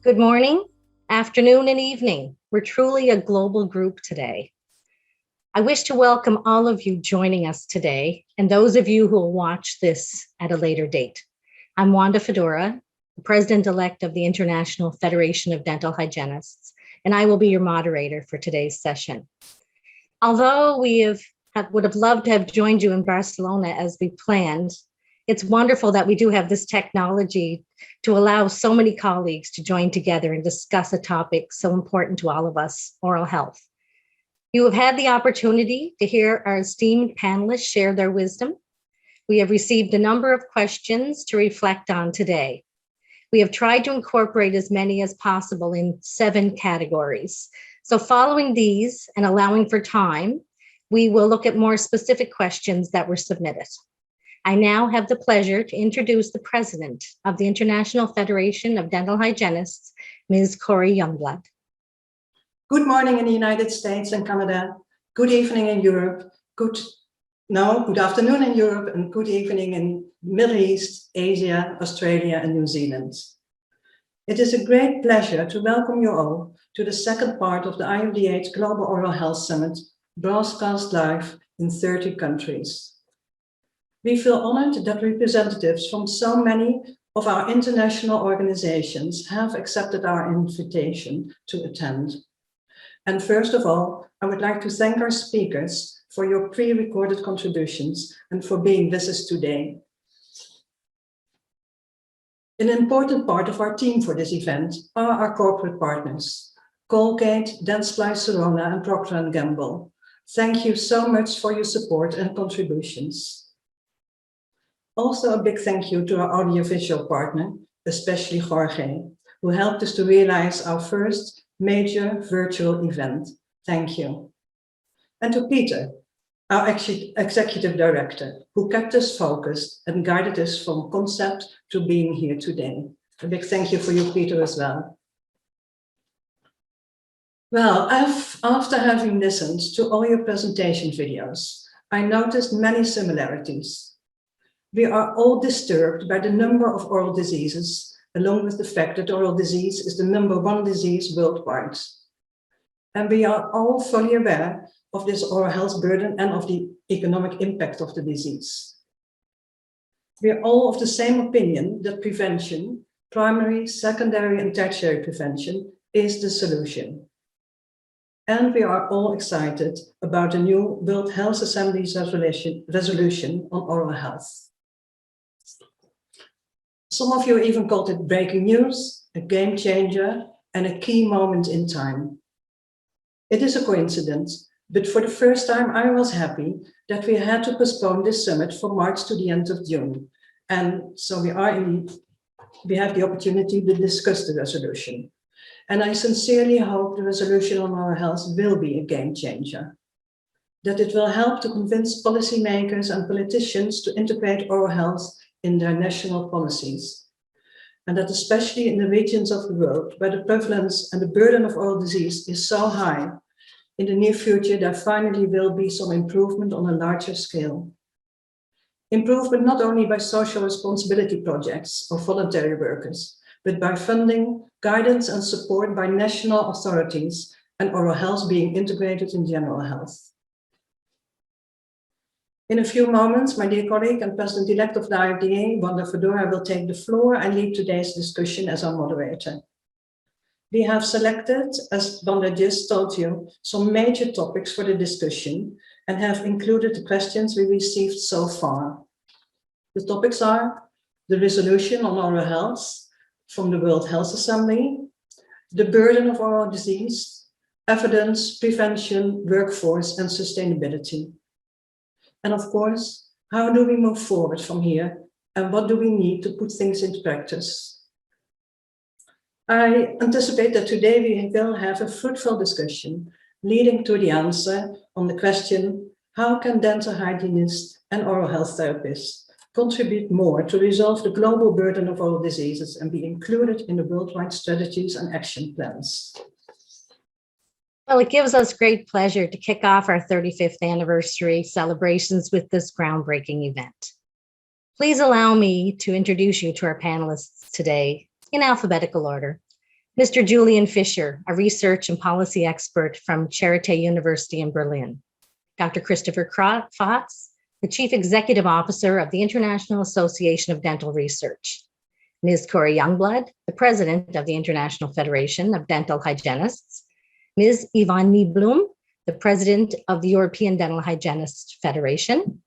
Good morning, afternoon, and evening. We're truly a global group today. I wish to welcome all of you joining us today and those of you who will watch this at a later date. I'm Wanda Fedora, the President-elect of the International Federation of Dental Hygienists, and I will be your moderator for today's session. Although we would have loved to have joined you in Barcelona as we planned, it's wonderful that we do have this technology to allow so many colleagues to join together and discuss a topic so important to all of us, oral health. You have had the opportunity to hear our esteemed panelists share their wisdom. We have received a number of questions to reflect on today. We have tried to incorporate as many as possible in 7 categories. So following these and allowing for time, we will look at more specific questions that were submitted. I now have the pleasure to introduce the President of the International Federation of Dental Hygienists, Ms. Corey Youngblood. Good morning in the United States and Canada. Good evening in Europe. Good afternoon in Europe and good evening in Middle East, Asia, Australia and New Zealand. It is a great pleasure to welcome you all to the second part of the IFDH Global Oral Health Summit, broadcast live in 30 countries. We feel honored that representatives from so many of our international organizations have accepted our invitation to attend. And first of all, I would like to thank our speakers for your pre-recorded contributions and for being with us today. An important part of our team for this event are our corporate partners, Colgate, Dentsply Sirona and Procter & Gamble. Thank you so much for your support and contributions. Also a big thank you to our audiovisual partner, especially Jorge, who helped us to realize our first major virtual event. Thank you. And to Peter, our executive director, who kept us focused and guided us from concept to being here today. A big thank you for you, Peter, as well. Well, after having listened to all your presentation videos, I noticed many similarities. We are all disturbed by the number of oral diseases, along with the fact that oral disease is the #1 disease worldwide. And we are all fully aware of this oral health burden and of the economic impact of the disease. We are all of the same opinion that prevention, primary, secondary, and tertiary prevention is the solution. And we are all excited about the new World Health Assembly's resolution on oral health. Some of you even called it breaking news, a game changer, and a key moment in time. It is a coincidence, but for the first time I was happy that we had to postpone this summit from March to the end of June. And so we have the opportunity to discuss the resolution. And I sincerely hope the resolution on oral health will be a game changer, that it will help to convince policymakers and politicians to integrate oral health in their national policies, and that especially in the regions of the world where the prevalence and the burden of oral disease is so high, in the near future there finally will be some improvement on a larger scale. Improvement not only by social responsibility projects or voluntary workers, but by funding, guidance and support by national authorities and oral health being integrated in general health. In a few moments, my dear colleague and President-elect of the IFDA, Wanda Fedora, will take the floor and lead today's discussion as our moderator. We have selected, as Wanda just told you, some major topics for the discussion and have included the questions we received so far. The topics are the resolution on oral health from the World Health Assembly, the burden of oral disease, evidence, prevention, workforce, and sustainability. And of course, how do we move forward from here and what do we need to put things into practice? I anticipate that today we will have a fruitful discussion leading to the answer on the question, how can dental hygienists and oral health therapists contribute more to resolve the global burden of oral diseases and be included in the worldwide strategies and action plans? Well, it gives us great pleasure to kick off our 35th anniversary celebrations with this groundbreaking event. Please allow me to introduce you to our panelists today in alphabetical order. Mr. Julian Fischer, a research and policy expert from Charité University in Berlin. Dr. Christopher Fotz, the Chief Executive Officer of the International Association of Dental Research. Ms. Corey Youngblood, the President of the International Federation of Dental Hygienists. Ms. Yvonne Nieblum, the President of the European Dental Hygienists Federation.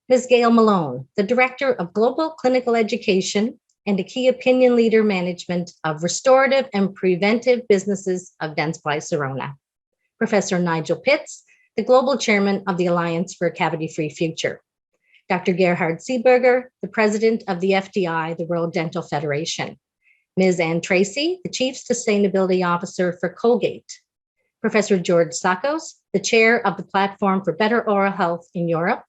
Ms. Gail Malone, the Director of Global Clinical Education and a key opinion leader management of restorative and preventive businesses of Dentsply Sirona. Professor Nigel Pitts, the Global Chairman of the Alliance for a Cavity-Free Future. Dr. Gerhard Seeberger, the President of the FDI, the World Dental Federation. Ms. Ann Tracy, the Chief Sustainability Officer for Colgate. Professor George Sakos, the Chair of the Platform for Better Oral Health in Europe.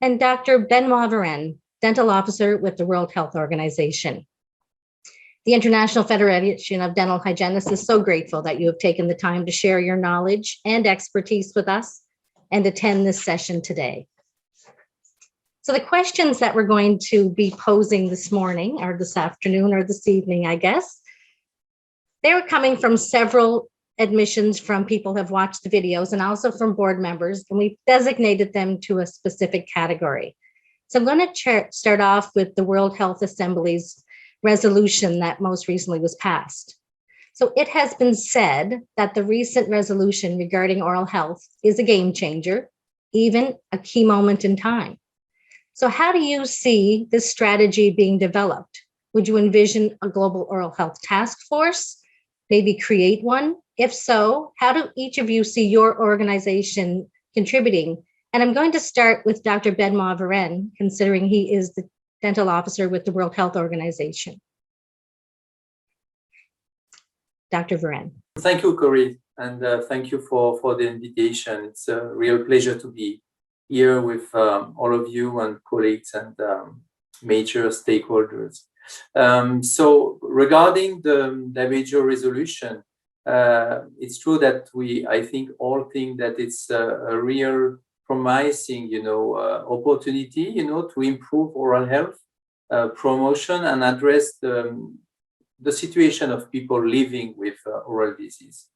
And Dr. Benoit Varenne, Dental Officer with the World Health Organization. The International Federation of Dental Hygienists is so grateful that you have taken the time to share your knowledge and expertise with us and attend this session today. So the questions that we're going to be posing this morning or this afternoon or this evening, I guess, they're coming from several admissions from people who have watched the videos and also from board members, and we've designated them to a specific category. So I'm going to start off with the World Health Assembly's resolution that most recently was passed. So it has been said that the recent resolution regarding oral health is a game changer, even a key moment in time. So how do you see this strategy being developed? Would you envision a global oral health task force? Maybe create one? If so, how do each of you see your organization contributing? And I'm going to start with Dr. Benoit Varenne, considering he is the dental officer with the World Health Organization. Dr. Varenne. Thank you, Corey, and thank you for the invitation. It's a real pleasure to be here with all of you and colleagues and major stakeholders. So regarding the WHO resolution, it's true that I think all think that it's a real promising, opportunity, to improve oral health promotion and address the situation of people living with oral disease.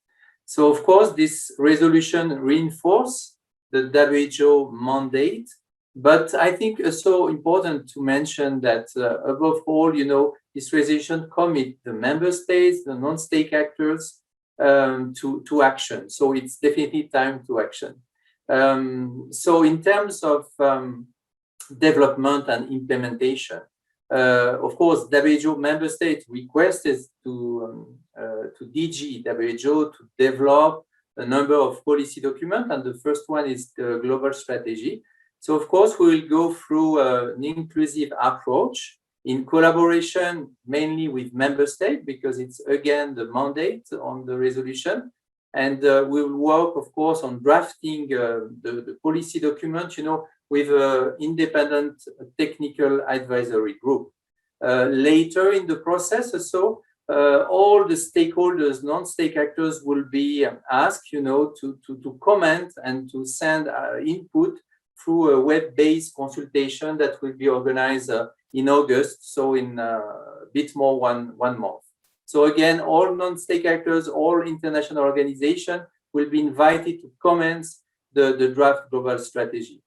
So, of course, this resolution reinforces the WHO mandate, but I think it's so important to mention that above all, this resolution commit the member states, the non-state actors to action. So it's definitely time to action. So in terms of development and implementation, of course, WHO member state requested to DG WHO to develop a number of policy documents, and the first one is the global strategy. So of course, we will go through an inclusive approach in collaboration mainly with member states, because it's again the mandate on the resolution. And we will work, of course, on drafting the policy document, with an independent technical advisory group. Later in the process, also, all the stakeholders, non-state actors will be asked, to comment and to send input through a web-based consultation that will be organized in August, so in a bit more one month. So again, all non-state actors, all international organizations will be invited to comment the draft global strategy.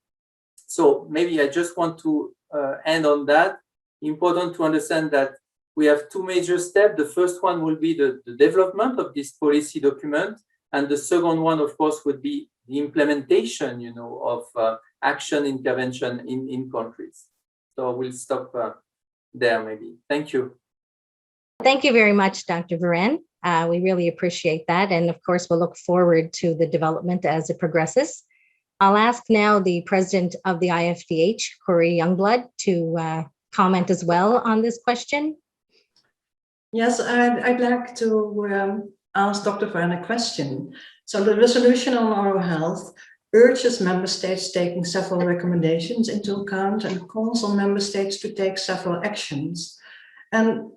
So maybe I just want to end on that. Important to understand that we have two major steps. The first one will be the development of this policy document. And the second one, of course, would be the implementation, of action intervention in countries. So we'll stop there maybe. Thank you. Thank you very much, Dr. Varenne. We really appreciate that. And of course, we'll look forward to the development as it progresses. I'll ask now the president of the IFDH, Corey Youngblood, to comment as well on this question. Yes, I'd like to ask Dr. Varenne a question. So the resolution on oral health urges member states taking several recommendations into account and calls on member states to take several actions. And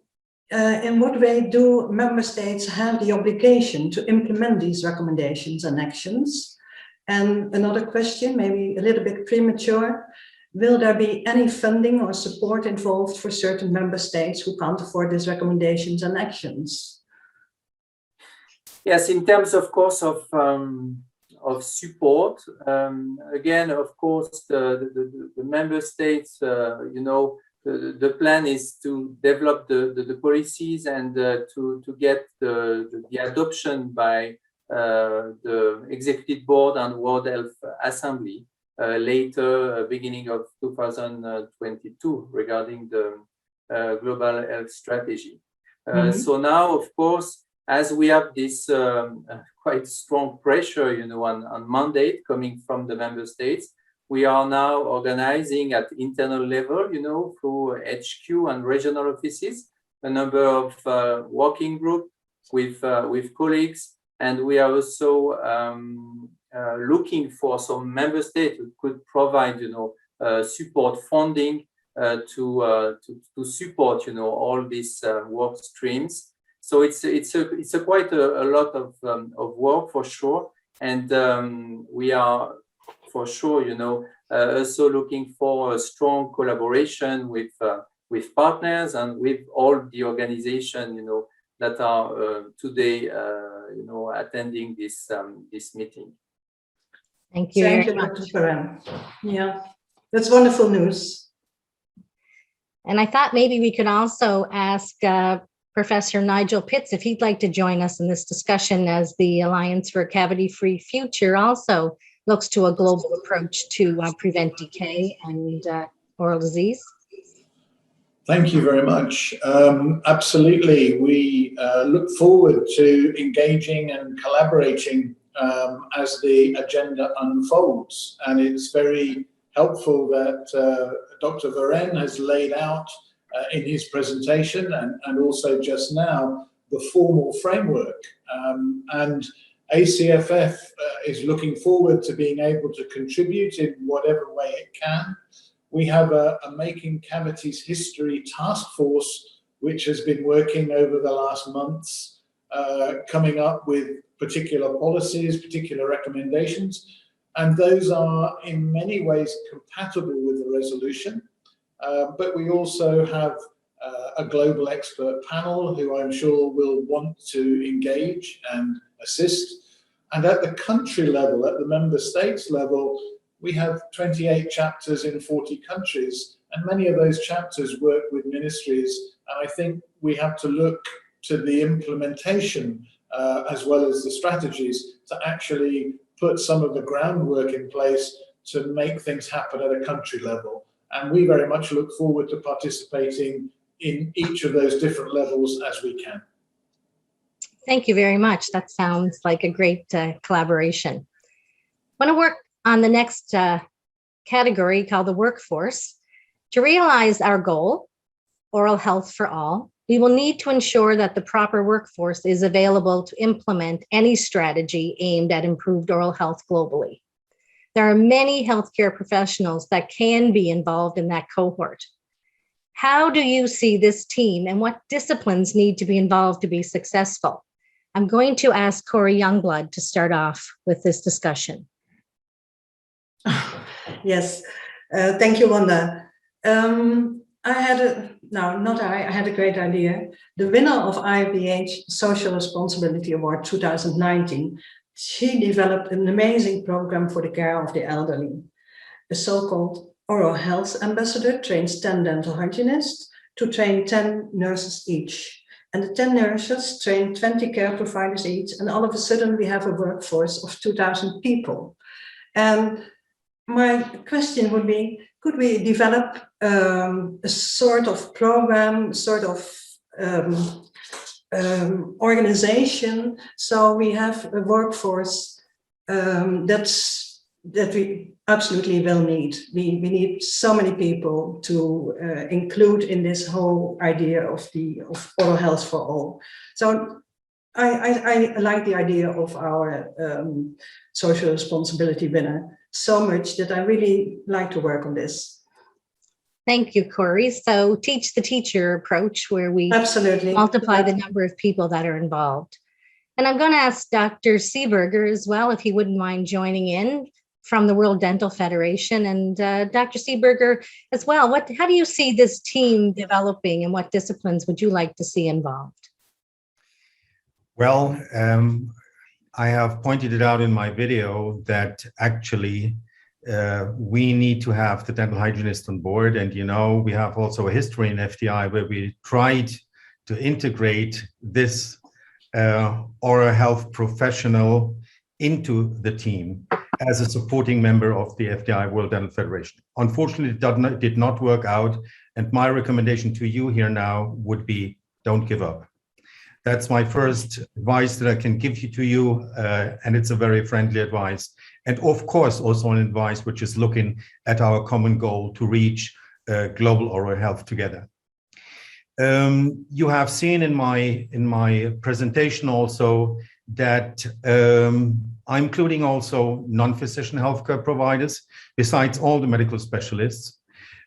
in what way do member states have the obligation to implement these recommendations and actions? And another question, maybe a little bit premature, will there be any funding or support involved for certain member states who can't afford these recommendations and actions? Yes, in terms, of course, of support, again, of course, the member states, the plan is to develop the policies and to get the adoption by the Executive Board and World Health Assembly later, beginning of 2022, regarding the global health strategy. So now, of course, as we have this quite strong pressure, on mandate coming from the member states, we are now organizing at internal level, through HQ and regional offices, a number of working groups with colleagues, and we are also looking for some member states who could provide, support funding to support, all these work streams. So it's a quite a lot of work for sure, and we are for sure, also looking for a strong collaboration with partners and with all the organizations, that are today, attending this meeting. Thank you. Thank you, Dr. Ferran. Yeah, that's wonderful news. And I thought maybe we could also ask Professor Nigel Pitts if he'd like to join us in this discussion, as the Alliance for a Cavity-Free Future also looks to a global approach to prevent decay and oral disease. Thank you very much. Absolutely. We look forward to engaging and collaborating as the agenda unfolds. And it's very helpful that Dr. Ferran has laid out in his presentation and also just now the formal framework. And ACFF is looking forward to being able to contribute in whatever way it can. We have a Making Cavities History task force, which has been working over the last months, coming up with particular policies, particular recommendations, and those are in many ways compatible with the resolution. But we also have a global expert panel who I'm sure will want to engage and assist. And at the country level, at the member states level, we have 28 chapters in 40 countries, and many of those chapters work with ministries. And I think we have to look to the implementation as well as the strategies to actually put some of the groundwork in place to make things happen at a country level. And we very much look forward to participating in each of those different levels as we can. Thank you very much. That sounds like a great collaboration. I want to work on the next category called the workforce. To realize our goal, oral health for all, we will need to ensure that the proper workforce is available to implement any strategy aimed at improved oral health globally. There are many healthcare professionals that can be involved in that cohort. How do you see this team, and what disciplines need to be involved to be successful? I'm going to ask Corey Youngblood to start off with this discussion. Yes, thank you, Wanda. I had a great idea. The winner of IFDH Social Responsibility Award 2019, she developed an amazing program for the care of the elderly. A so-called oral health ambassador trains 10 dental hygienists to train 10 nurses each. And the 10 nurses train 20 care providers each, and all of a sudden we have a workforce of 2,000 people. And my question would be, could we develop a sort of program, sort of organization, so we have a workforce that we absolutely will need. We need so many people to include in this whole idea of oral health for all. So I like the idea of our social responsibility winner so much that I really like to work on this. Thank you, Corey. So teach the teacher approach, where we absolutely multiply the number of people that are involved. And I'm going to ask Dr. Seeberger as well, if he wouldn't mind joining in from the World Dental Federation. And Dr. Seeberger as well, how do you see this team developing, and what disciplines would you like to see involved? Well, I have pointed it out in my video that actually we need to have the dental hygienist on board. And, you know, we have also a history in FDI where we tried to integrate this oral health professional into the team as a supporting member of the FDI World Dental Federation. Unfortunately, it did not work out. And my recommendation to you here now would be, don't give up. That's my first advice that I can give to you, and it's a very friendly advice. And of course, also an advice which is looking at our common goal to reach global oral health together. You have seen in my presentation also that I'm including also non-physician healthcare providers, besides all the medical specialists.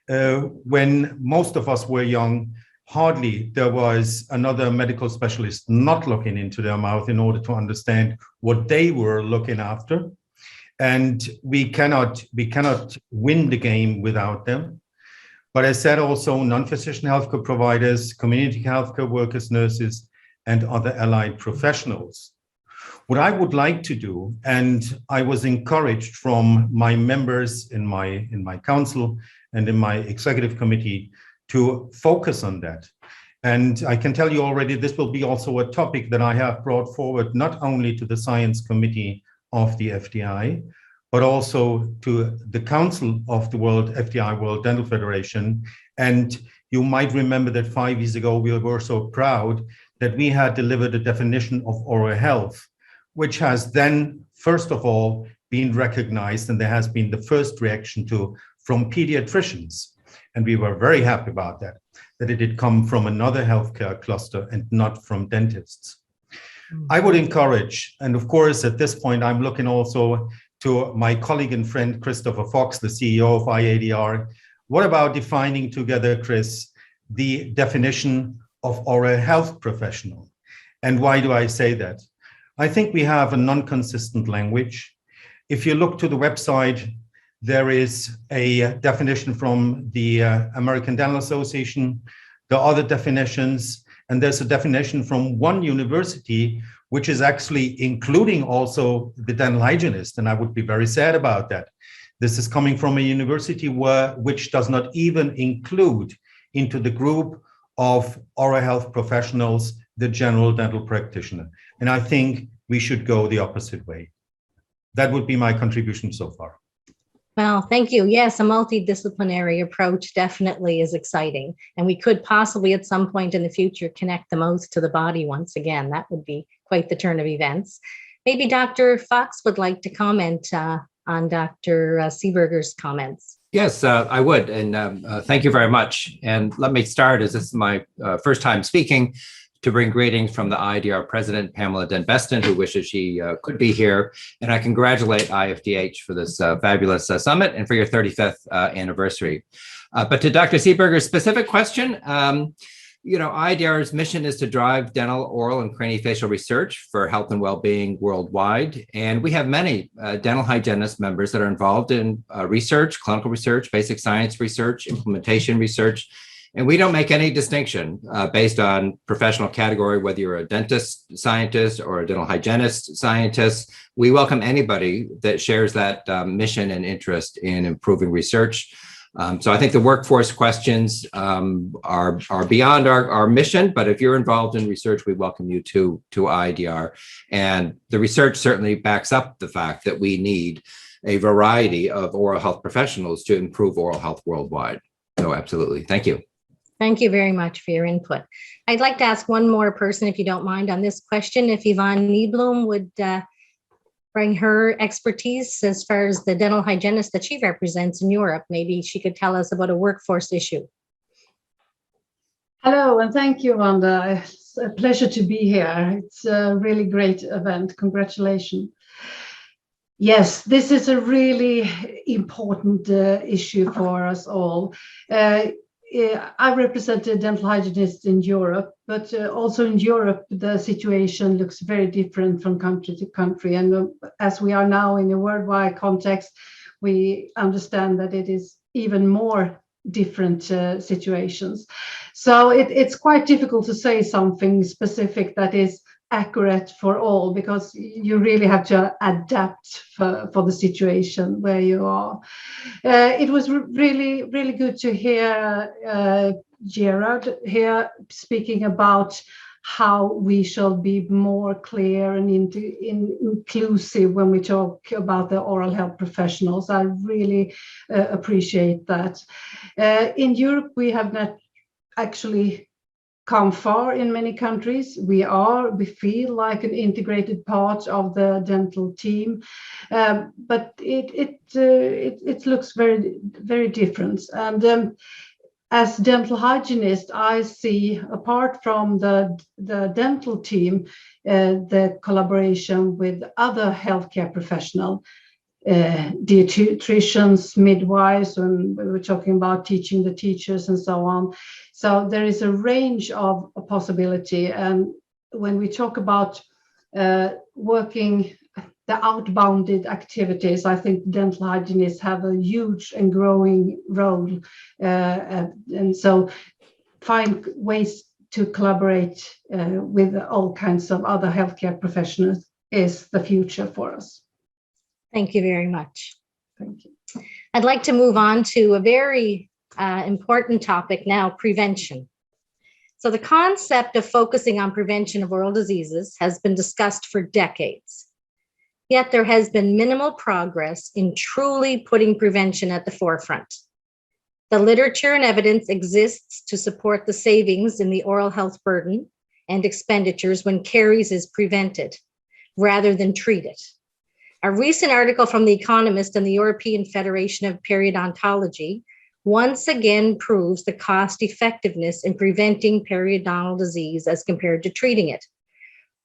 When most of us were young, hardly there was another medical specialist not looking into their mouth in order to understand what they were looking after. And we cannot win the game without them. But I said also non-physician healthcare providers, community healthcare workers, nurses, and other allied professionals. What I would like to do, and I was encouraged from my members in my council and in my executive committee to focus on that. And I can tell you already, this will be also a topic that I have brought forward, not only to the science committee of the FDI, but also to the Council of the FDI World Dental Federation. And you might remember that 5 years ago, we were so proud that we had delivered a definition of oral health, which has then, first of all, been recognized, and there has been the first reaction from pediatricians. And we were very happy about that it did come from another healthcare cluster and not from dentists. I would encourage, and of course, at this point, I'm looking also to my colleague and friend, Christopher Fox, the CEO of IADR. What about defining together, Chris, the definition of oral health professional? And why do I say that? I think we have a non-consistent language. If you look to the website, there is a definition from the American Dental Association. There are other definitions, and there's a definition from one university, which is actually including also the dental hygienist, and I would be very sad about that. This is coming from a university which does not even include into the group of oral health professionals the general dental practitioner. And I think we should go the opposite way. That would be my contribution so far. Well, thank you. Yes, a multidisciplinary approach definitely is exciting. And we could possibly at some point in the future connect the mouth to the body once again. That would be quite the turn of events. Maybe Dr. Fox would like to comment on Dr. Seeberger's comments. Yes, I would. And thank you very much. And let me start, as this is my first time speaking, to bring greetings from the IDR president, Pamela Den-Beston, who wishes she could be here. And I congratulate IFDH for this fabulous summit and for your 35th anniversary. But to Dr. Seeberger's specific question, you know, IDR's mission is to drive dental, oral, and craniofacial research for health and well-being worldwide. And we have many dental hygienist members that are involved in research, clinical research, basic science research, implementation research. And we don't make any distinction based on professional category, whether you're a dentist scientist or a dental hygienist scientist. We welcome anybody that shares that mission and interest in improving research. So I think the workforce questions are beyond our mission, but if you're involved in research, we welcome you to IDR. And the research certainly backs up the fact that we need a variety of oral health professionals to improve oral health worldwide. So absolutely, thank you. Thank you very much for your input. I'd like to ask one more person, if you don't mind, on this question. If Yvonne Nieblum would bring her expertise as far as the dental hygienist that she represents in Europe, maybe she could tell us about a workforce issue. Hello, and thank you, Wanda. It's a pleasure to be here. It's a really great event. Congratulations. Yes, this is a really important issue for us all. I represent a dental hygienist in Europe, but also in Europe, the situation looks very different from country to country. And as we are now in a worldwide context, we understand that it is even more different situations. So it's quite difficult to say something specific that is accurate for all, because you really have to adapt for the situation where you are. It was really, really good to hear Gerard here speaking about how we shall be more clear and inclusive when we talk about the oral health professionals. I really appreciate that. In Europe, we have not actually come far in many countries. We feel like an integrated part of the dental team, but it looks very, very different. And as dental hygienist, I see, apart from the dental team, the collaboration with other healthcare professionals, dietitians, midwives, and we were talking about teaching the teachers and so on. So there is a range of possibility. And when we talk about working the outbounded activities, I think dental hygienists have a huge and growing role. And so find ways to collaborate with all kinds of other healthcare professionals is the future for us. Thank you very much. Thank you. I'd like to move on to a very important topic now, prevention. So the concept of focusing on prevention of oral diseases has been discussed for decades. Yet there has been minimal progress in truly putting prevention at the forefront. The literature and evidence exists to support the savings in the oral health burden and expenditures when caries is prevented rather than treated. A recent article from The Economist and the European Federation of Periodontology once again proves the cost effectiveness in preventing periodontal disease as compared to treating it.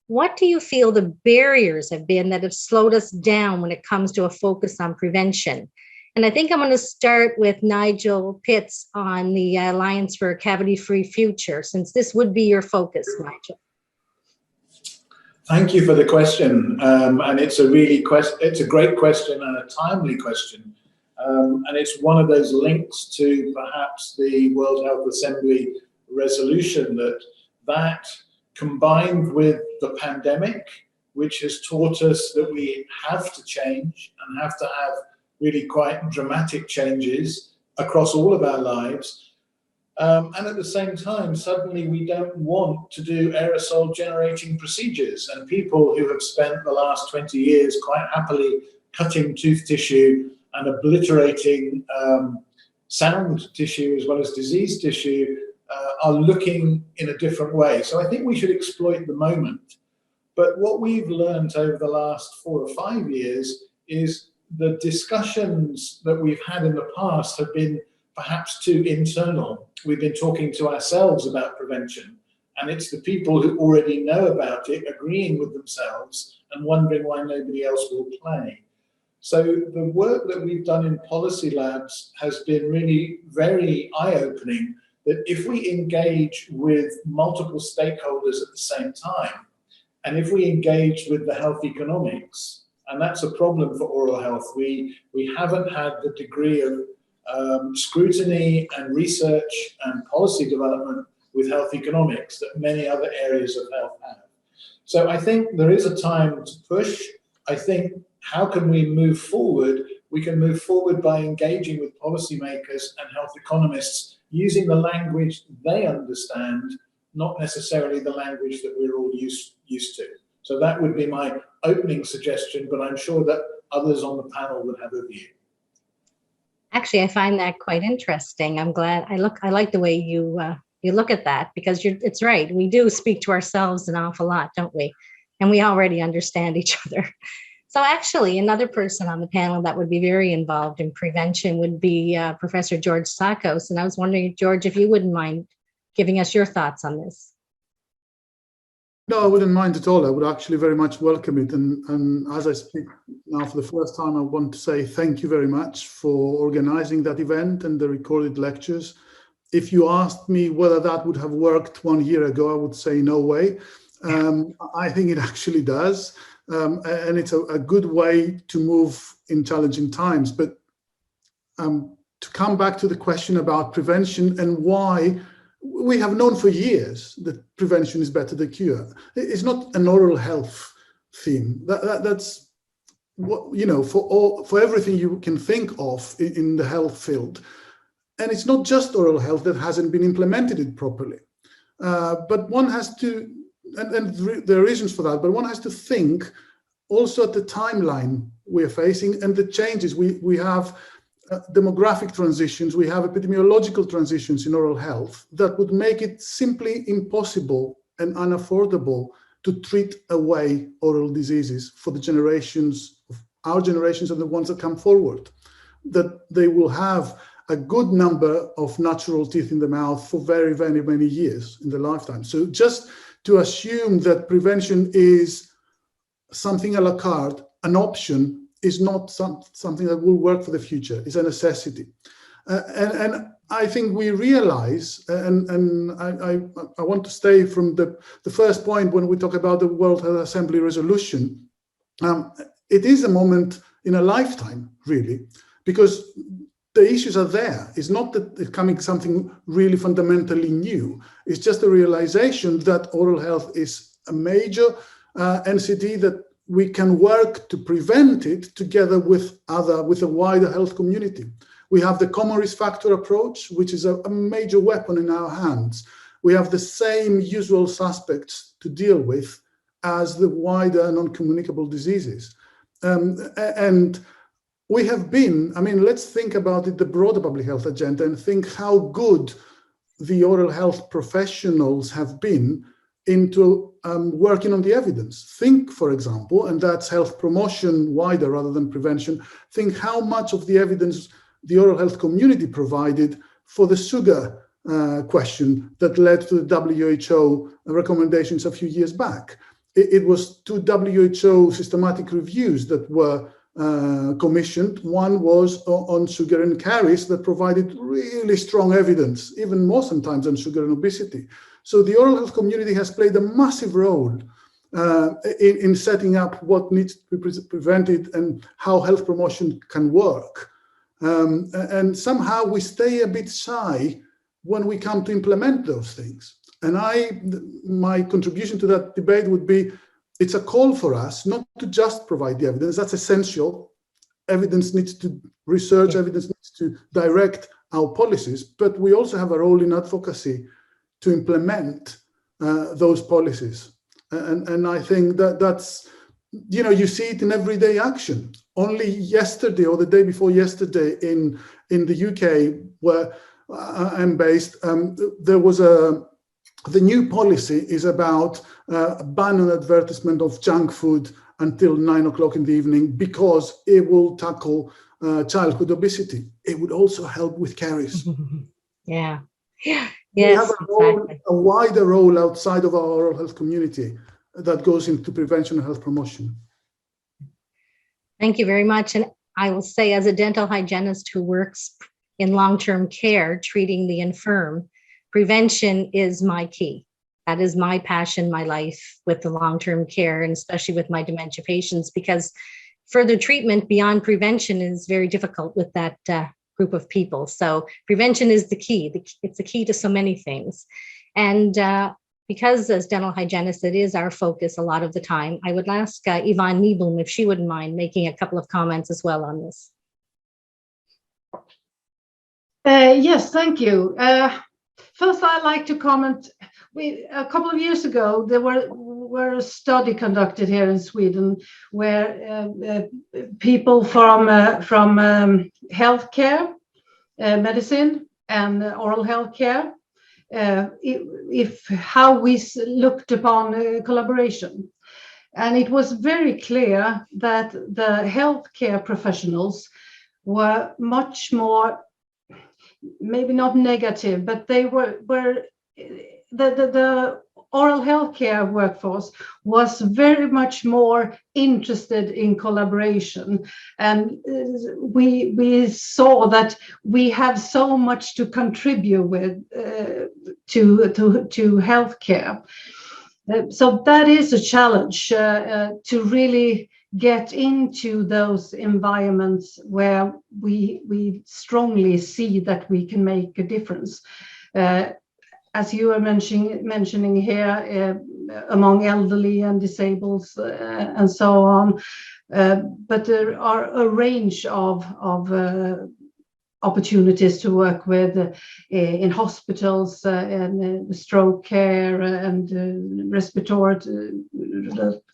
What do you feel the barriers have been that have slowed us down when it comes to a focus on prevention? And I think I'm going to start with Nigel Pitts on the Alliance for a Cavity-Free Future, since this would be your focus, Nigel. Thank you for the question, and it's a great question and a timely question, and it's one of those links to perhaps the World Health Assembly resolution that combined with the pandemic, which has taught us that we have to change and have to have really quite dramatic changes across all of our lives. And at the same time, suddenly we don't want to do aerosol generating procedures. And people who have spent the last 20 years quite happily cutting tooth tissue and obliterating sound tissue as well as disease tissue are looking in a different way. So I think we should exploit the moment. But what we've learned over the last 4 or 5 years is the discussions that we've had in the past have been perhaps too internal. We've been talking to ourselves about prevention, and it's the people who already know about it agreeing with themselves and wondering why nobody else will play. So the work that we've done in policy labs has been really very eye-opening, that if we engage with multiple stakeholders at the same time, and if we engage with the health economics, and that's a problem for oral health, we haven't had the degree of scrutiny and research and policy development with health economics that many other areas of health have. So I think there is a time to push. I think, how can we move forward? We can move forward by engaging with policymakers and health economists using the language they understand, not necessarily the language that we're all used to. So that would be my opening suggestion, but I'm sure that others on the panel would have a view. Actually, I find that quite interesting. I'm glad. I like the way you look at that, because it's right. We do speak to ourselves an awful lot, don't we? And we already understand each other. So actually, another person on the panel that would be very involved in prevention would be Professor George Sakos. And I was wondering, George, if you wouldn't mind giving us your thoughts on this. No, I wouldn't mind at all. I would actually very much welcome it. And as I speak now for the first time, I want to say thank you very much for organizing that event and the recorded lectures. If you asked me whether that would have worked 1 year ago, I would say no way. I think it actually does. And it's a good way to move in challenging times. But to come back to the question about prevention and why we have known for years that prevention is better than cure. It's not an oral health theme. That's what, you know, for everything you can think of in the health field. And it's not just oral health that hasn't been implemented properly. But one has to, and there are reasons for that, but one has to think also at the timeline we're facing and the changes. We have demographic transitions, we have epidemiological transitions in oral health that would make it simply impossible and unaffordable to treat away oral diseases for the generations, of our generations and the ones that come forward, that they will have a good number of natural teeth in the mouth for very, very many years in their lifetime. So just to assume that prevention is something a la carte, an option, is not something that will work for the future. It's a necessity. And I think we realize, and I want to stay from the first point when we talk about the World Health Assembly resolution. It is a moment in a lifetime, really, because the issues are there. It's not that it's coming something really fundamentally new. It's just a realization that oral health is a major NCD that we can work to prevent it together with a wider health community. We have the common risk factor approach, which is a major weapon in our hands. We have the same usual suspects to deal with as the wider non-communicable diseases. And we have been, I mean, let's think about it, the broader public health agenda, and think how good the oral health professionals have been into working on the evidence. Think, for example, and that's health promotion wider rather than prevention, think how much of the evidence the oral health community provided for the sugar question that led to the WHO recommendations a few years back. It was 2 WHO systematic reviews that were commissioned. One was on sugar and caries that provided really strong evidence, even more sometimes than sugar and obesity. So the oral health community has played a massive role in setting up what needs to be prevented and how health promotion can work. And somehow we stay a bit shy when we come to implement those things. And my contribution to that debate would be, it's a call for us not to just provide the evidence. That's essential. Evidence needs to research, evidence needs to direct our policies, but we also have a role in advocacy to implement those policies. And I think that's, you know, you see it in everyday action. Only yesterday or the day before yesterday in the UK, where I'm based, there was the new policy is about a ban on advertisement of junk food until 9 o'clock in the evening because it will tackle childhood obesity. It would also help with caries. Yeah. Yes, we have exactly. a wider role outside of our oral health community that goes into prevention and health promotion. Thank you very much. And I will say, as a dental hygienist who works in long-term care, treating the infirm, prevention is my key. That is my passion, my life with the long-term care, and especially with my dementia patients, because further treatment beyond prevention is very difficult with that group of people. So prevention is the key. It's the key to so many things. And because as dental hygienists, it is our focus a lot of the time, I would ask Yvonne Nieblum if she wouldn't mind making a couple of comments as well on this. Yes, thank you. First, I'd like to comment. A couple of years ago, there were a study conducted here in Sweden where people from healthcare, medicine, and oral health care, how we looked upon collaboration. And it was very clear that the healthcare professionals were much more, maybe not negative, but they were the oral healthcare workforce was very much more interested in collaboration. And we saw that we have so much to contribute with to healthcare. So that is a challenge to really get into those environments where we strongly see that we can make a difference. as you are mentioning here, among elderly and disabled and so on. But there are a range of opportunities to work with in hospitals and stroke care and respiratory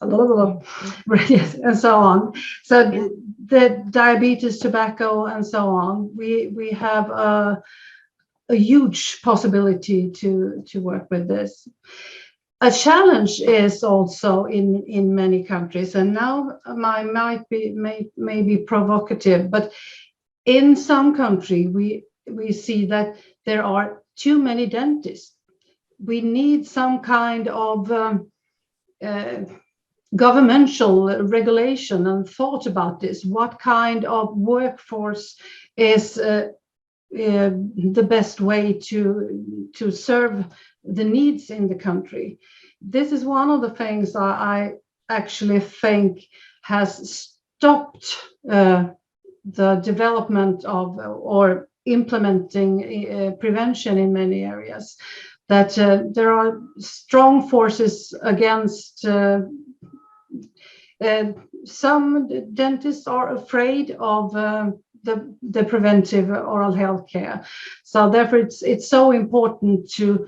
and so on. So the diabetes, tobacco, and so on. We have a huge possibility to work with this. A challenge is also in many countries, and now may be provocative, but in some country we see that there are too many dentists. We need some kind of governmental regulation and thought about this. What kind of workforce is the best way to serve the needs in the country? This is one of the things I actually think has stopped the development of or implementing prevention in many areas. That there are strong forces against. Some dentists are afraid of the preventive oral health care. So therefore it's so important to,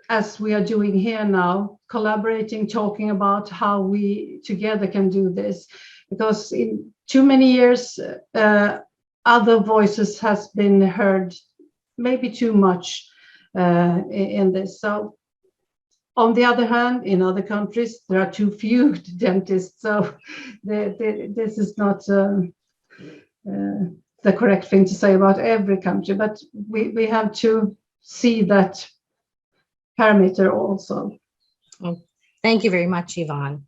as we are doing here now, collaborating, talking about how we together can do this, because in too many years other voices has been heard, maybe too much in this. So on the other hand, in other countries there are too few dentists, so this is not the correct thing to say about every country, but we have to see that parameter also. Well, thank you very much, Yvonne.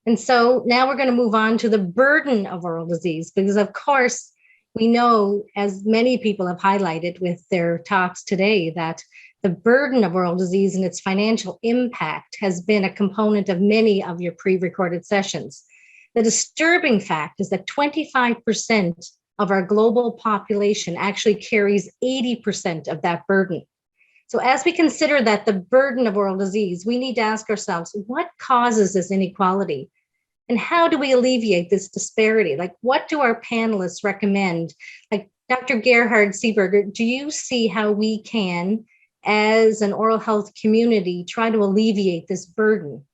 And so now we're going to move on to the burden of oral disease, because of course we know, as many people have highlighted with their talks today, that the burden of oral disease and its financial impact has been a component of many of your pre-recorded sessions. The disturbing fact is that 25% of our global population actually carries 80% of that burden. So as we consider that the burden of oral disease, we need to ask ourselves, what causes this inequality? And how do we alleviate this disparity? Like, what do our panelists recommend? Like Dr. Gerhard Seeberger, do you see how we can, as an oral health community, try to alleviate this burden?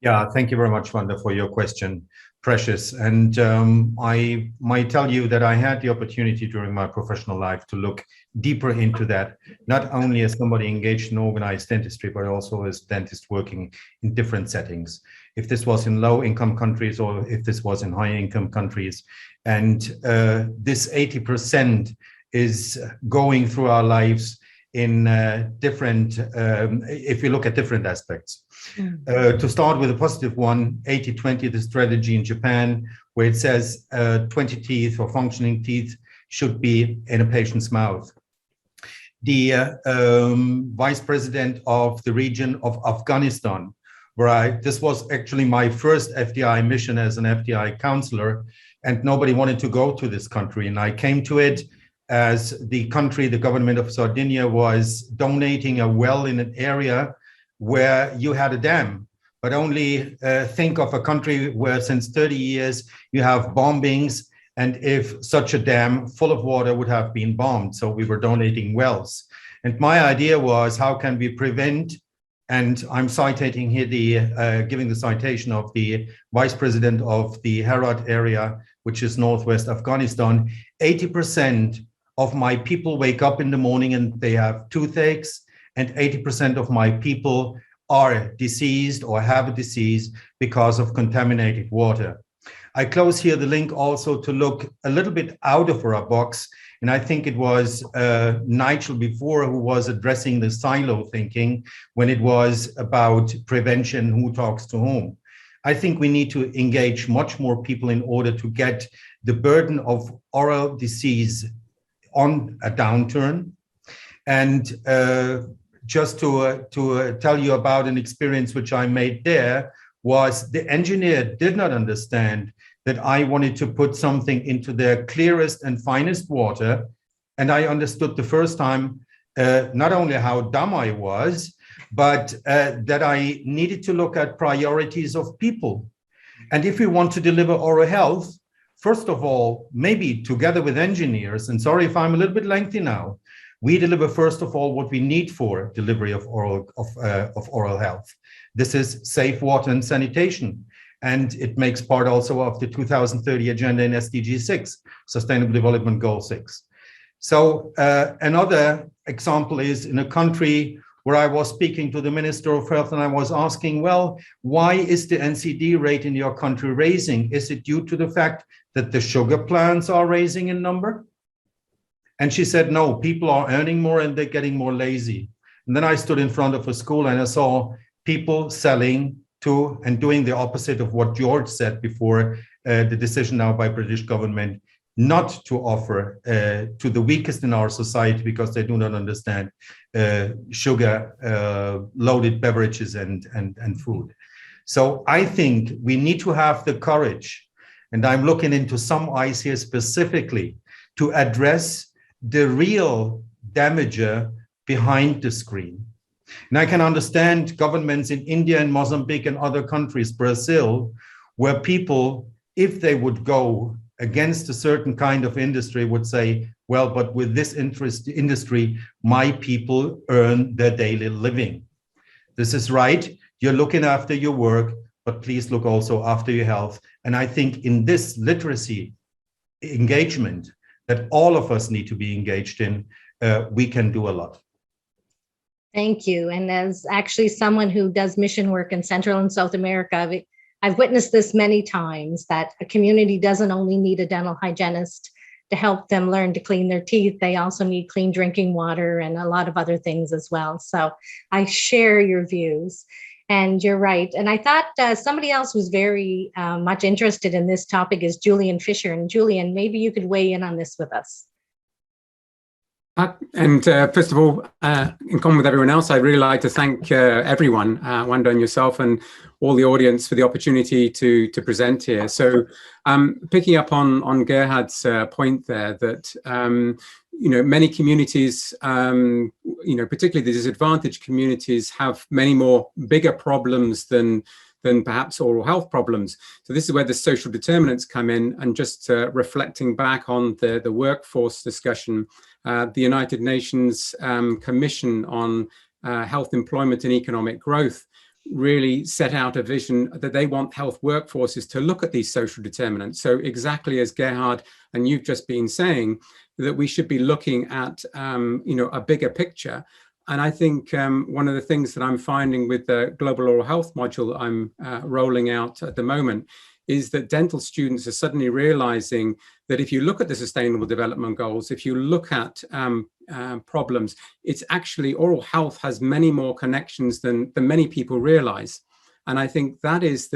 Yeah, thank you very much, Wanda, for your question. Precious. And I might tell you that I had the opportunity during my professional life to look deeper into that, not only as somebody engaged in organized dentistry, but also as a dentist working in different settings. If this was in low-income countries or if this was in high-income countries. And this 80% is going through our lives in different, if you look at different aspects. To start with a positive one, 80-20, the strategy in Japan, where it says 20 teeth or functioning teeth should be in a patient's mouth. The vice president of the region of Afghanistan, where this was actually my first FDI mission as an FDI counselor, and nobody wanted to go to this country. And I came to it as the country, the government of Sardinia was donating a well in an area where you had a dam, but only think of a country where since 30 years you have bombings, and if such a dam full of water would have been bombed. So we were donating wells. And my idea was, how can we prevent, and I'm citing here giving the citation of the vice president of the Herat area, which is northwest Afghanistan. 80% of my people wake up in the morning and they have toothaches, and 80% of my people are diseased or have a disease because of contaminated water. I close here the link also to look a little bit out of our box. And I think it was Nigel before who was addressing the silo thinking when it was about prevention, who talks to whom. I think we need to engage much more people in order to get the burden of oral disease on a downturn. And just to tell you about an experience which I made there, was the engineer did not understand that I wanted to put something into their clearest and finest water. And I understood the first time not only how dumb I was, but that I needed to look at priorities of people. And if we want to deliver oral health, first of all, maybe together with engineers, and sorry if I'm a little bit lengthy now, we deliver first of all what we need for delivery of oral health. This is safe water and sanitation. And it makes part also of the 2030 agenda in SDG 6, Sustainable Development Goal 6. So another example is in a country where I was speaking to the Minister of Health and I was asking, well, why is the NCD rate in your country raising? Is it due to the fact that the sugar plants are raising in number? And she said, no, people are earning more and they're getting more lazy. And then I stood in front of a school and I saw people selling to and doing the opposite of what George said before, the decision now by British government not to offer to the weakest in our society because they do not understand sugar loaded beverages and food. So I think we need to have the courage, and I'm looking into some eyes here specifically, to address the real damager behind the screen. And I can understand governments in India and Mozambique and other countries, Brazil, where people, if they would go against a certain kind of industry, would say, well, but with this industry, my people earn their daily living. This is right. You're looking after your work, but please look also after your health. And I think in this literacy engagement that all of us need to be engaged in, we can do a lot. Thank you. And as actually someone who does mission work in Central and South America, I've witnessed this many times, that a community doesn't only need a dental hygienist to help them learn to clean their teeth, they also need clean drinking water and a lot of other things as well. So I share your views. And you're right. And I thought somebody else was very much interested in this topic is Julian Fisher. And Julian, maybe you could weigh in on this with us. And first of all, in common with everyone else, I'd really like to thank everyone, Wanda and yourself and all the audience for the opportunity to present here. So picking up on Gerhard's point there, that many communities, particularly the disadvantaged communities, have many more bigger problems than perhaps oral health problems. So this is where the social determinants come in, and just reflecting back on the workforce discussion, the United Nations Commission on Health, Employment and Economic Growth really set out a vision that they want health workforces to look at these social determinants. So exactly as Gerhard and you've just been saying, that we should be looking at a bigger picture. And I think one of the things that I'm finding with the Global Oral Health module I'm rolling out at the moment is that dental students are suddenly realizing that if you look at the Sustainable Development Goals, if you look at problems, it's actually oral health has many more connections than many people realize. And I think that is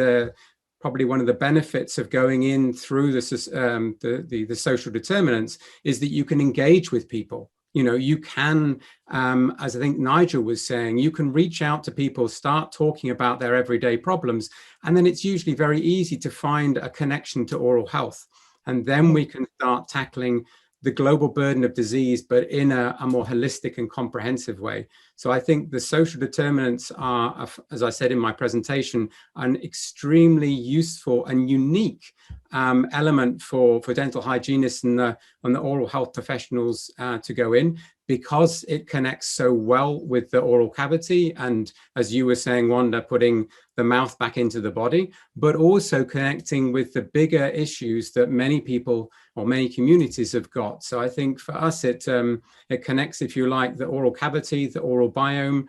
probably one of the benefits of going in through the social determinants, is that you can engage with people. You can, as I think Nigel was saying, you can reach out to people, start talking about their everyday problems, and then it's usually very easy to find a connection to oral health. And then we can start tackling the global burden of disease, but in a more holistic and comprehensive way. So I think the social determinants are, as I said in my presentation, an extremely useful and unique element for dental hygienists and the oral health professionals to go in, because it connects so well with the oral cavity. And as you were saying, Wanda, putting the mouth back into the body, but also connecting with the bigger issues that many people or many communities have got. So I think for us, it connects, if you like, the oral cavity, the oral biome,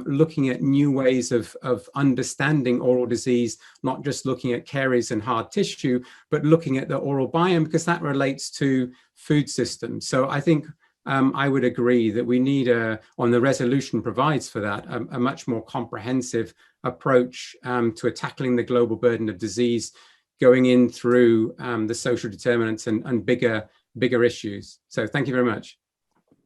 looking at new ways of understanding oral disease, not just looking at caries and hard tissue, but looking at the oral biome, because that relates to food systems. So I think I would agree that we need on the resolution provides for that, a much more comprehensive approach to tackling the global burden of disease, going in through the social determinants and bigger issues. So thank you very much.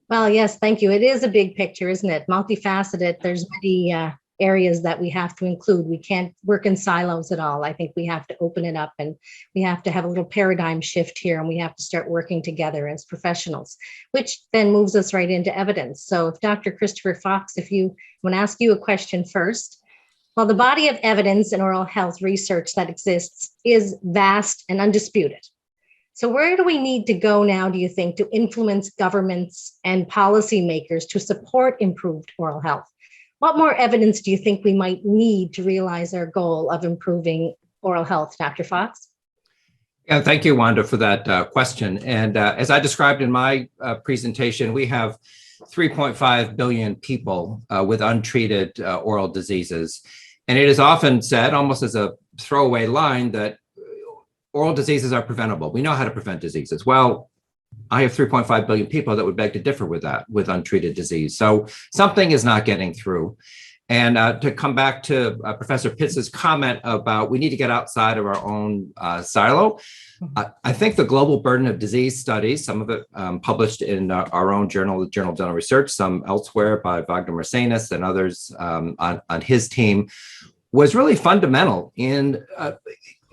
Well, yes, thank you. It is a big picture, isn't it? Multifaceted. There's many areas that we have to include. We can't work in silos at all. I think we have to open it up, and we have to have a little paradigm shift here, and we have to start working together as professionals, which then moves us right into evidence. So if Dr. Christopher Fox, if you want to ask you a question first. Well, the body of evidence in oral health research that exists is vast and undisputed. So where do we need to go now, do you think, to influence governments and policymakers to support improved oral health? What more evidence do you think we might need to realize our goal of improving oral health, Dr. Fox? Yeah, thank you, Wanda, for that question. And as I described in my presentation, we have 3.5 billion people with untreated oral diseases. And it is often said, almost as a throwaway line, that oral diseases are preventable. We know how to prevent diseases. Well, I have 3.5 billion people that would beg to differ with that, with untreated disease. So something is not getting through. And to come back to Professor Pitz's comment about we need to get outside of our own silo, I think the global burden of disease studies, some of it published in our own journal, the Journal of Dental Research, some elsewhere by Wagner Marcenas and others on his team, was really fundamental in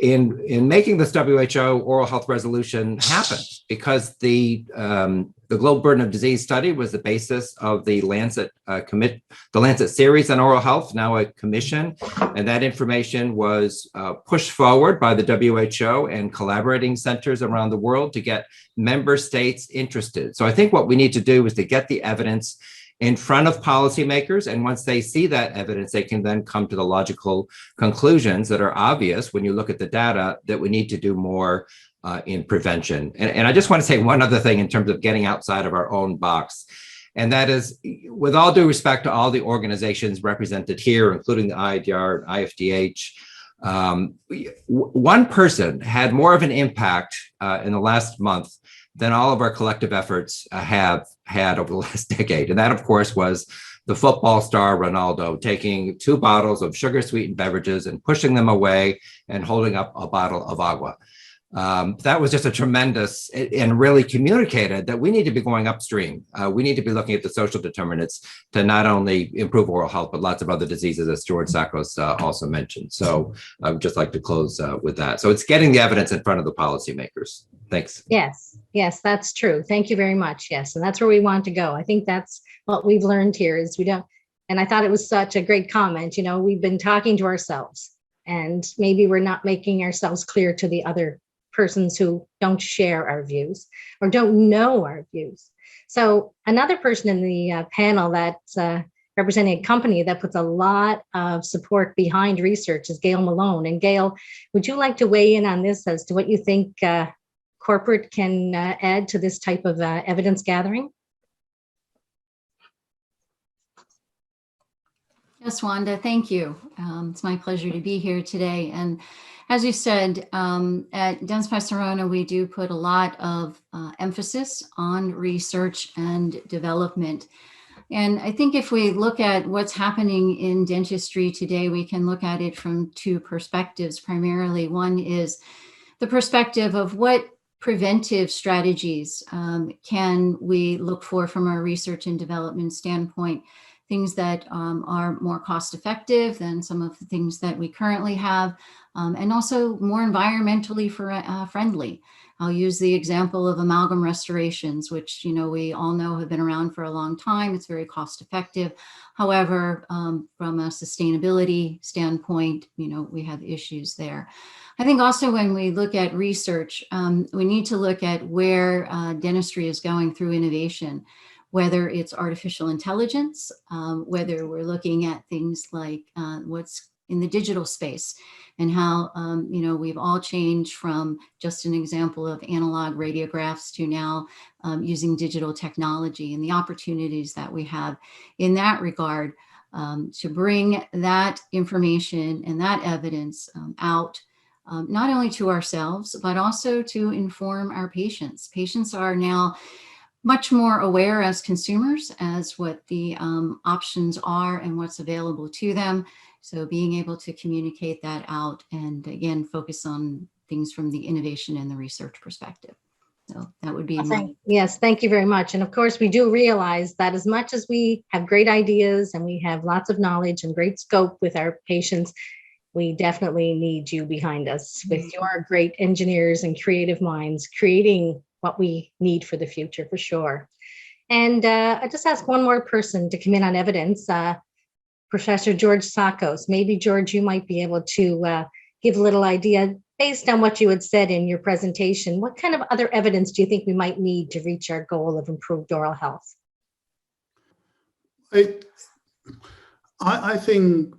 making this WHO oral health resolution happen, because the global burden of disease study was the basis of the Lancet series on oral health, now a commission, and that information was pushed forward by the WHO and collaborating centers around the world to get member states interested. So I think what we need to do is to get the evidence in front of policymakers, and once they see that evidence, they can then come to the logical conclusions that are obvious when you look at the data that we need to do more in prevention. And I just want to say one other thing in terms of getting outside of our own box, and that is, with all due respect to all the organizations represented here, including the IDR, IFDH, one person had more of an impact in the last month than all of our collective efforts have had over the last decade. And that, of course, was the football star Ronaldo taking 2 bottles of sugar-sweetened beverages and pushing them away and holding up a bottle of agua. That was just a tremendous, and really communicated that we need to be going upstream. We need to be looking at the social determinants to not only improve oral health, but lots of other diseases, as George Sakos also mentioned. So I would just like to close with that. So it's getting the evidence in front of the policymakers. Thanks. Yes, that's true. Thank you very much. Yes, and that's where we want to go. I think that's what we've learned here is we don't, and I thought it was such a great comment. You know, we've been talking to ourselves, and maybe we're not making ourselves clear to the other persons who don't share our views or don't know our views. So another person in the panel that's representing a company that puts a lot of support behind research is Gail Malone. And Gail, would you like to weigh in on this as to what you think corporate can add to this type of evidence gathering? Yes, Wanda, thank you. It's my pleasure to be here today. And as you said, at Dentsply Sirona, we do put a lot of emphasis on research and development. And I think if we look at what's happening in dentistry today, we can look at it from 2 perspectives primarily. One is the perspective of what preventive strategies can we look for from a research and development standpoint, things that are more cost effective than some of the things that we currently have, and also more environmentally friendly. I'll use the example of amalgam restorations, which, you know, we all know have been around for a long time. It's very cost effective. However, from a sustainability standpoint, you know, we have issues there. I think also when we look at research, we need to look at where dentistry is going through innovation, whether it's artificial intelligence, whether we're looking at things like what's in the digital space and how, you know, we've all changed from just an example of analog radiographs to now using digital technology, and the opportunities that we have in that regard to bring that information and that evidence out, not only to ourselves, but also to inform our patients. Patients are now much more aware as consumers as what the options are and what's available to them. So being able to communicate that out and again, focus on things from the innovation and the research perspective. So that would be Yes, thank you very much. And of course, we do realize that as much as we have great ideas and we have lots of knowledge and great scope with our patients, we definitely need you behind us with your great engineers and creative minds creating what we need for the future, for sure. And I just ask one more person to come in on evidence, Professor George Sakos. Maybe, George, you might be able to give a little idea based on what you had said in your presentation. What kind of other evidence do you think we might need to reach our goal of improved oral health? I think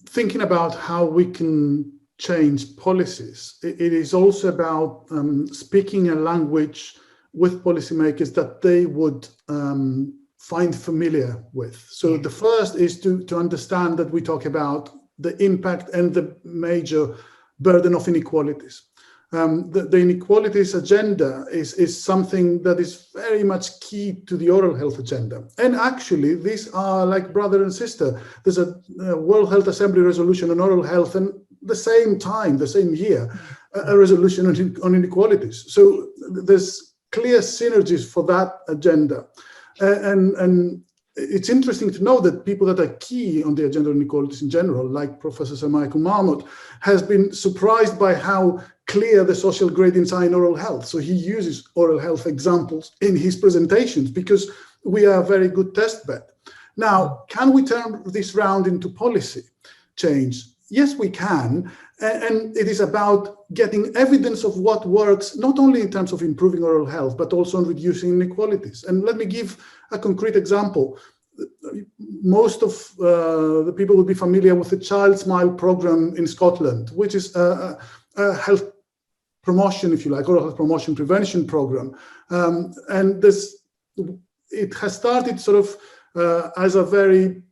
thinking about how we can change policies, it is also about speaking a language with policymakers that they would find familiar with. So the first is to understand that we talk about the impact and the major burden of inequalities. The inequalities agenda is something that is very much key to the oral health agenda. And actually, these are like brother and sister. There's a World Health Assembly resolution on oral health, and the same time, the same year, a resolution on inequalities. So there's clear synergies for that agenda. And it's interesting to know that people that are key on the agenda on inequalities in general, like Professor Sir Michael Marmot, has been surprised by how clear the social gradients are in oral health. So he uses oral health examples in his presentations because we are a very good test bed. Now, can we turn this round into policy change? Yes, we can. And it is about getting evidence of what works, not only in terms of improving oral health, but also on reducing inequalities. And let me give a concrete example. Most of the people will be familiar with the Child Smile program in Scotland, which is a health promotion, if you like, oral health promotion prevention program. And it has started sort of as a very,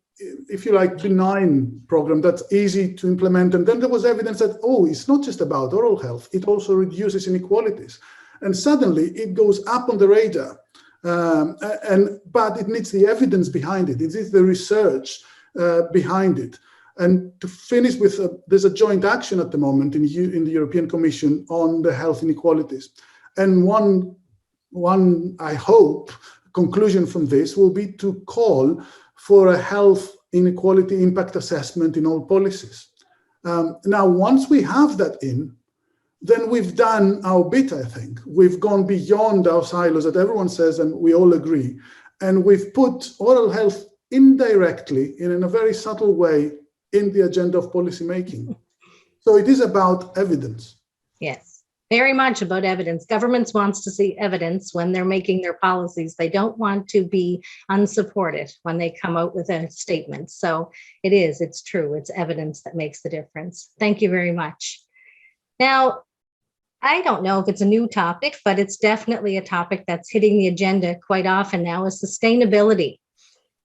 if you like, benign program that's easy to implement. And then there was evidence that, oh, it's not just about oral health, it also reduces inequalities. And suddenly it goes up on the radar. But it needs the evidence behind it. It needs the research behind it. And to finish with, there's a joint action at the moment in the European Commission on the health inequalities. And one, I hope, conclusion from this will be to call for a health inequality impact assessment in all policies. Now, once we have that in, then we've done our bit, I think. We've gone beyond our silos that everyone says, and we all agree. And we've put oral health indirectly, in a very subtle way, in the agenda of policy making. So it is about evidence. Yes, very much about evidence. Governments wants to see evidence when they're making their policies. They don't want to be unsupported when they come out with a statement. So it's true. It's evidence that makes the difference. Thank you very much. Now, I don't know if it's a new topic, but it's definitely a topic that's hitting the agenda quite often now, is sustainability.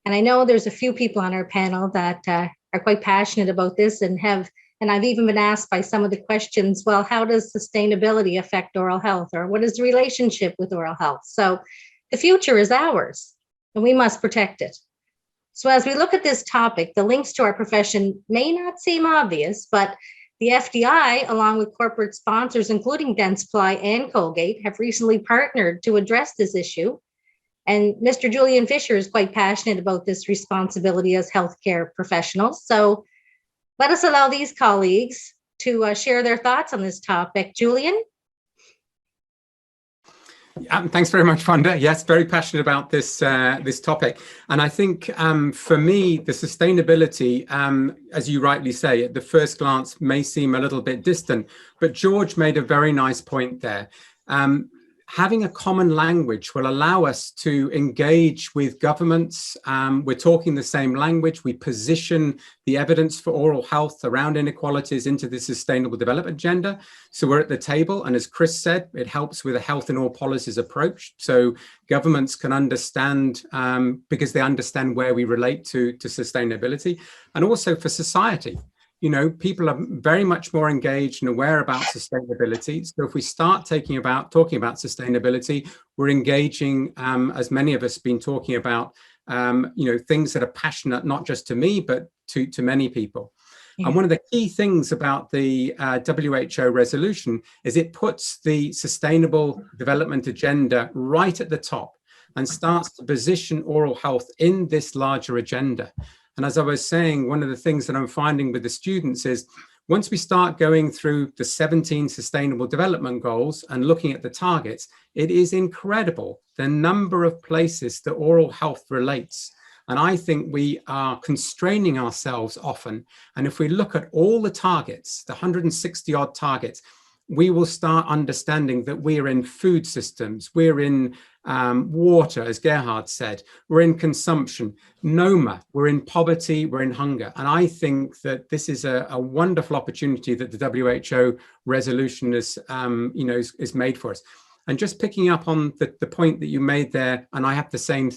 And I know there's a few people on our panel that are quite passionate about this and I've even been asked by some of the questions, well, how does sustainability affect oral health, or what is the relationship with oral health? So the future is ours and we must protect it. So as we look at this topic, the links to our profession may not seem obvious, but the FDI, along with corporate sponsors, including Dentsply and Colgate, have recently partnered to address this issue. And Mr. Julian Fisher is quite passionate about this responsibility as healthcare professionals. So let us allow these colleagues to share their thoughts on this topic. Julian? Thanks very much, Fonda. Yes, very passionate about this this topic. And I think for me, the sustainability, as you rightly say, at the first glance may seem a little bit distant, but George made a very nice point there. Having a common language will allow us to engage with governments. We're talking the same language. We position the evidence for oral health around inequalities into the Sustainable Development Agenda. So we're at the table. And as Chris said, it helps with a health in all policies approach. So governments can understand, because they understand where we relate to sustainability, and also for society. You know, people are very much more engaged and aware about sustainability. So if we start talking about sustainability, we're engaging, as many of us have been talking about, things that are passionate, not just to me, but to many people. And one of the key things about the WHO resolution is it puts the Sustainable Development Agenda right at the top and starts to position oral health in this larger agenda. And as I was saying, one of the things that I'm finding with the students is once we start going through the 17 Sustainable Development Goals and looking at the targets, it is incredible the number of places that oral health relates. And I think we are constraining ourselves often. And if we look at all the targets, the 160 odd targets, we will start understanding that we are in food systems, we're in water, as Gerhard said, we're in consumption, NOMA, we're in poverty, we're in hunger. And I think that this is a wonderful opportunity that the WHO resolution is, is made for us. And just picking up on the point that you made there, and I have the same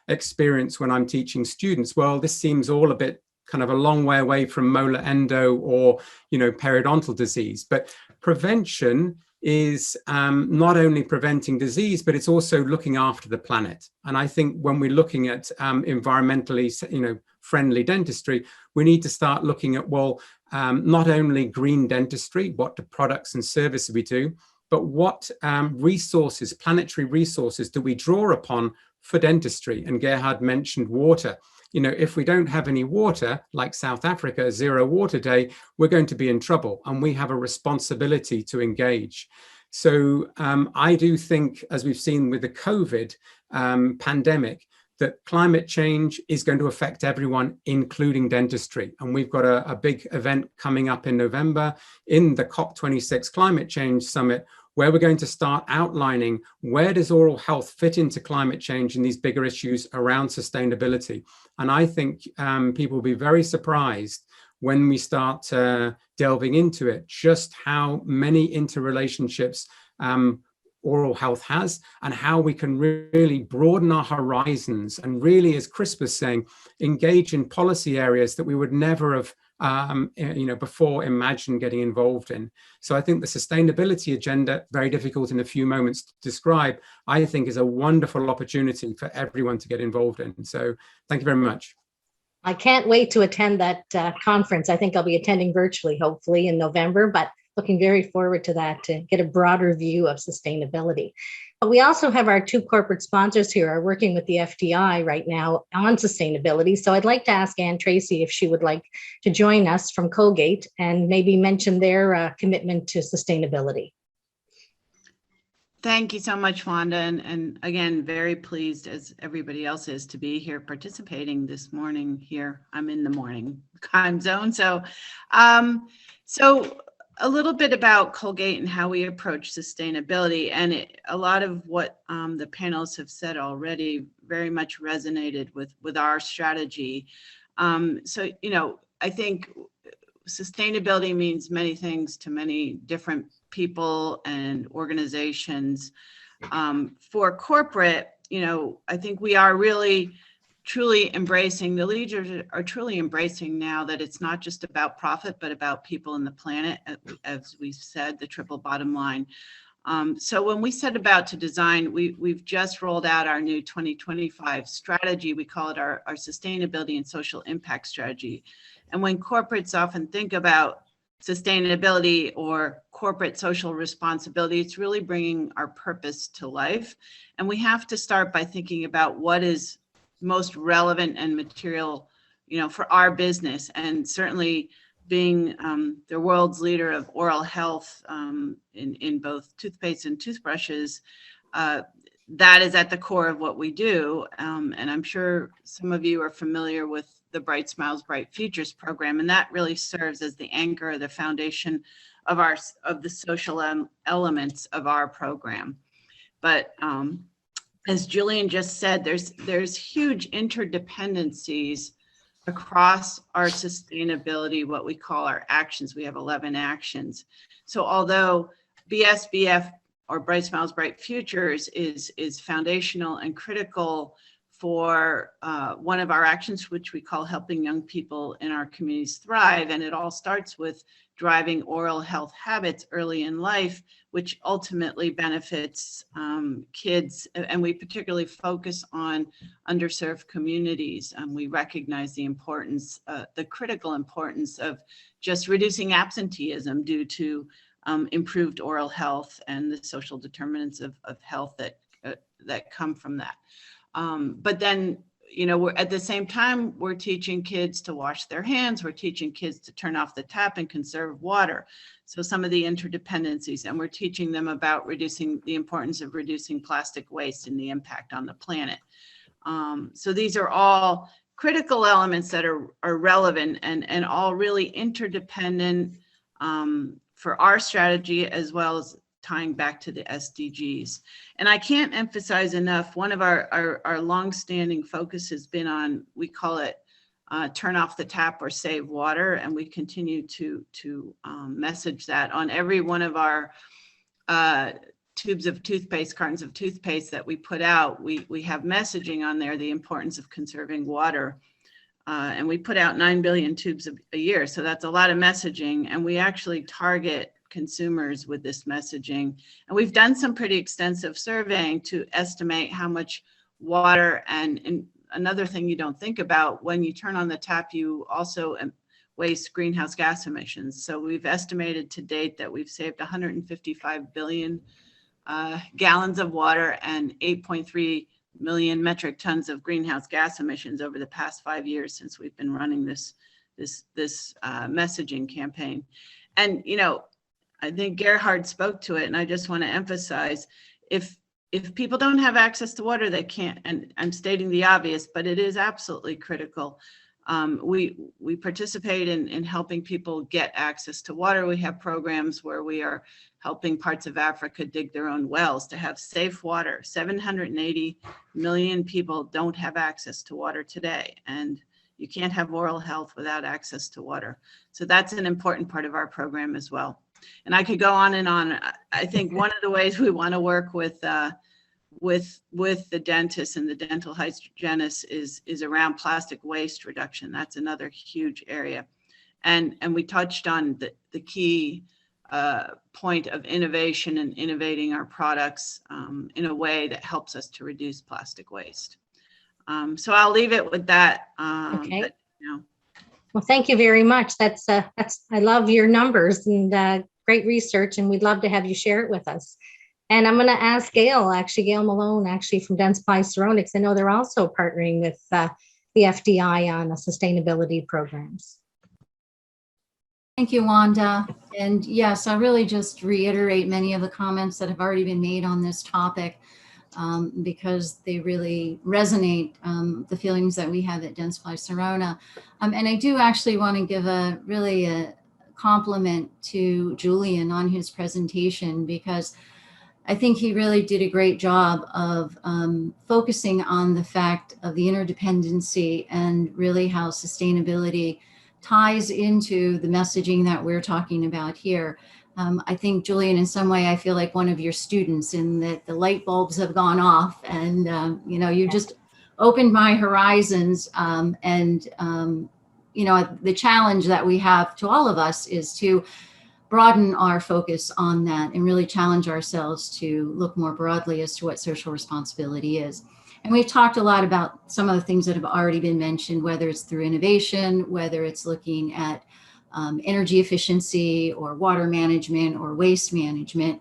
experience when I'm teaching students, well, this seems all a bit kind of a long way away from molar endo or, periodontal disease. But prevention is not only preventing disease, but it's also looking after the planet. And I think when we're looking at environmentally, friendly dentistry, we need to start looking at, well, not only green dentistry, what the products and services we do, but what resources, planetary resources, do we draw upon for dentistry? And Gerhard mentioned water. If we don't have any water, like South Africa, Zero Water Day, we're going to be in trouble, and we have a responsibility to engage. So I do think, as we've seen with the COVID pandemic, that climate change is going to affect everyone, including dentistry. And we've got a big event coming up in November in the COP26 Climate Change Summit, where we're going to start outlining where does oral health fit into climate change and these bigger issues around sustainability. And I think people will be very surprised when we start delving into it, just how many interrelationships oral health has, and how we can really broaden our horizons and really, as Chris was saying, engage in policy areas that we would never have before imagined getting involved in. So I think the sustainability agenda, very difficult in a few moments to describe, I think is a wonderful opportunity for everyone to get involved in. So thank you very much. I can't wait to attend that conference. I think I'll be attending virtually, hopefully in November, but looking very forward to that to get a broader view of sustainability. But we also have our two corporate sponsors here are working with the FDI right now on sustainability. So I'd like to ask Ann Tracy if she would like to join us from Colgate and maybe mention their commitment to sustainability. Thank you so much, Wanda. And again, very pleased, as everybody else is, to be here participating this morning here. I'm in the morning time zone. So a little bit about Colgate and how we approach sustainability. And a lot of what the panelists have said already very much resonated with our strategy. I think sustainability means many things to many different people and organizations. For corporate, I think we are really truly embracing, the leaders are truly embracing now that it's not just about profit, but about people and the planet, as we've said, the triple bottom line. So when we set about to design, we've just rolled out our new 2025 strategy. We call it our sustainability and social impact strategy. And when corporates often think about sustainability or corporate social responsibility, it's really bringing our purpose to life. And we have to start by thinking about what is most relevant and material, for our business. And certainly being the world's leader of oral health in both toothpaste and toothbrushes, that is at the core of what we do. And I'm sure some of you are familiar with the Bright Smiles, Bright Futures program, and that really serves as the anchor, the foundation of the social elements of our program. But as Julian just said, there's huge interdependencies across our sustainability, what we call our actions. We have 11 actions. So although BSBF, or Bright Smiles, Bright Futures, is foundational and critical for one of our actions, which we call helping young people in our communities thrive. And it all starts with driving oral health habits early in life, which ultimately benefits kids. And we particularly focus on underserved communities. We recognize the importance, the critical importance of just reducing absenteeism due to improved oral health and the social determinants of health that come from that. But then, you know, we're at the same time, we're teaching kids to wash their hands. We're teaching kids to turn off the tap and conserve water. So some of the interdependencies, and we're teaching them about reducing the importance of reducing plastic waste and the impact on the planet. So these are all critical elements that are relevant and all really interdependent for our strategy, as well as tying back to the SDGs. And I can't emphasize enough, one of our longstanding focus has been on, we call it turn off the tap or save water. And we continue to message that on every one of our tubes of toothpaste, cartons of toothpaste that we put out. We have messaging on there, the importance of conserving water. And we put out 9 billion tubes a year. So that's a lot of messaging. And we actually target consumers with this messaging. And we've done some pretty extensive surveying to estimate how much water, and another thing you don't think about, when you turn on the tap, you also waste greenhouse gas emissions. So we've estimated to date that we've saved 155 billion gallons of water and 8.3 million metric tons of greenhouse gas emissions over the past 5 years since we've been running this messaging campaign. And, you know, I think Gerhard spoke to it, and I just want to emphasize, if people don't have access to water, they can't, and I'm stating the obvious, but it is absolutely critical. We participate in helping people get access to water. We have programs where we are helping parts of Africa dig their own wells to have safe water. 780 million people don't have access to water today, and you can't have oral health without access to water. So that's an important part of our program as well. And I could go on and on. I think one of the ways we want to work with the dentists and the dental hygienists is around plastic waste reduction. That's another huge area. And we touched on the key point of innovation and innovating our products in a way that helps us to reduce plastic waste. So I'll leave it with that. Okay. But, you know. Well, thank you very much. That's I love your numbers and great research, and we'd love to have you share it with us. And I'm going to ask Gail Malone, from Dentsply Sirona, because I know they're also partnering with the FDI on sustainability programs. Thank you, Wanda. And yes, I really just reiterate many of the comments that have already been made on this topic, because they really resonate, the feelings that we have at Dentsply Sirona. And I do actually want to give a compliment to Julian on his presentation, because I think he really did a great job of focusing on the fact of the interdependency and really how sustainability ties into the messaging that we're talking about here. I think, Julian, in some way, I feel like one of your students in that the light bulbs have gone off, and you know, you just opened my horizons. You know, the challenge that we have to all of us is to broaden our focus on that and really challenge ourselves to look more broadly as to what social responsibility is. And we've talked a lot about some of the things that have already been mentioned, whether it's through innovation, whether it's looking at energy efficiency or water management or waste management.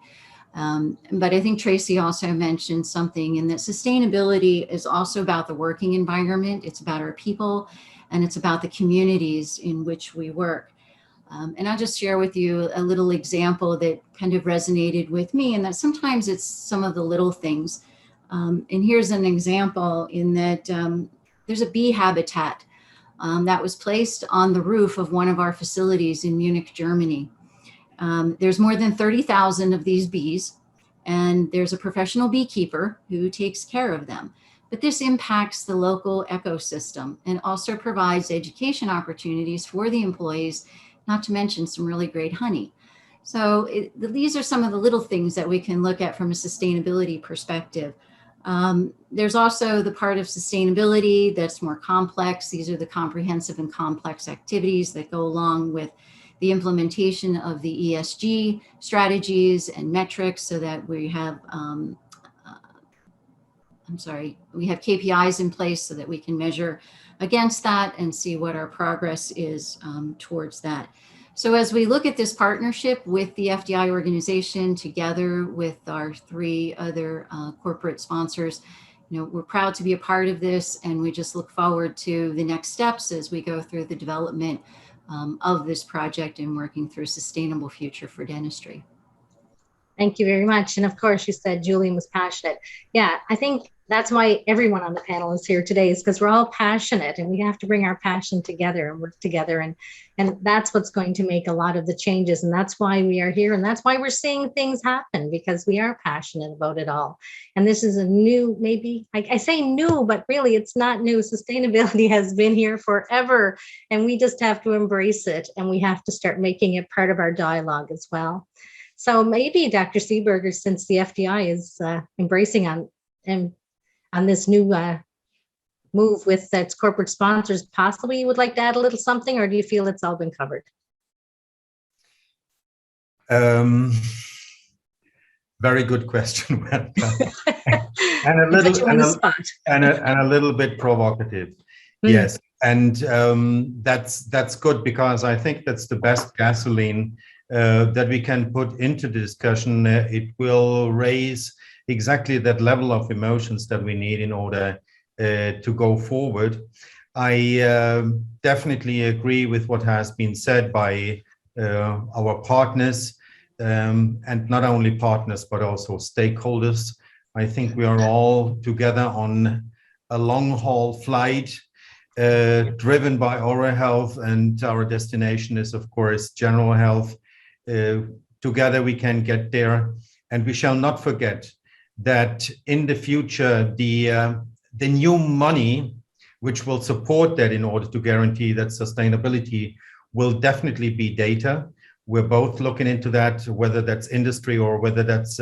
But I think Tracy also mentioned something in that sustainability is also about the working environment. It's about our people, and it's about the communities in which we work. And I'll just share with you a little example that kind of resonated with me, and that sometimes it's some of the little things. And here's an example in that there's a bee habitat that was placed on the roof of one of our facilities in Munich, Germany. There's more than 30,000 of these bees, and there's a professional beekeeper who takes care of them. But this impacts the local ecosystem and also provides education opportunities for the employees, not to mention some really great honey. So these are some of the little things that we can look at from a sustainability perspective. There's also the part of sustainability that's more complex. These are the comprehensive and complex activities that go along with the implementation of the ESG strategies and metrics so that we have, we have KPIs in place so that we can measure against that and see what our progress is towards that. So as we look at this partnership with the FDI organization together with our 3 other corporate sponsors, we're proud to be a part of this, and we just look forward to the next steps as we go through the development of this project and working through a sustainable future for dentistry. Thank you very much. And of course, you said Julian was passionate. Yeah, I think that's why everyone on the panel is here today, is because we're all passionate and we have to bring our passion together and work together. And that's what's going to make a lot of the changes. And that's why we are here. And that's why we're seeing things happen, because we are passionate about it all. And this is a new, maybe I say new, but really it's not new. Sustainability has been here forever, and we just have to embrace it, and we have to start making it part of our dialogue as well. So maybe Dr. Seeberger, since the FDI is embracing on this new move with its corporate sponsors, possibly you would like to add a little something, or do you feel it's all been covered? Very good question. and a little bit provocative. Yes, and that's good, because I think that's the best gasoline that we can put into the discussion. It will raise exactly that level of emotions that we need in order to go forward. I definitely agree with what has been said by our partners, and not only partners, but also stakeholders. I think we are all together on a long-haul flight driven by oral health, and our destination is, of course, general health. Together we can get there, and we shall not forget that in the future, the new money which will support that in order to guarantee that sustainability will definitely be data. We're both looking into that, whether that's industry or whether that's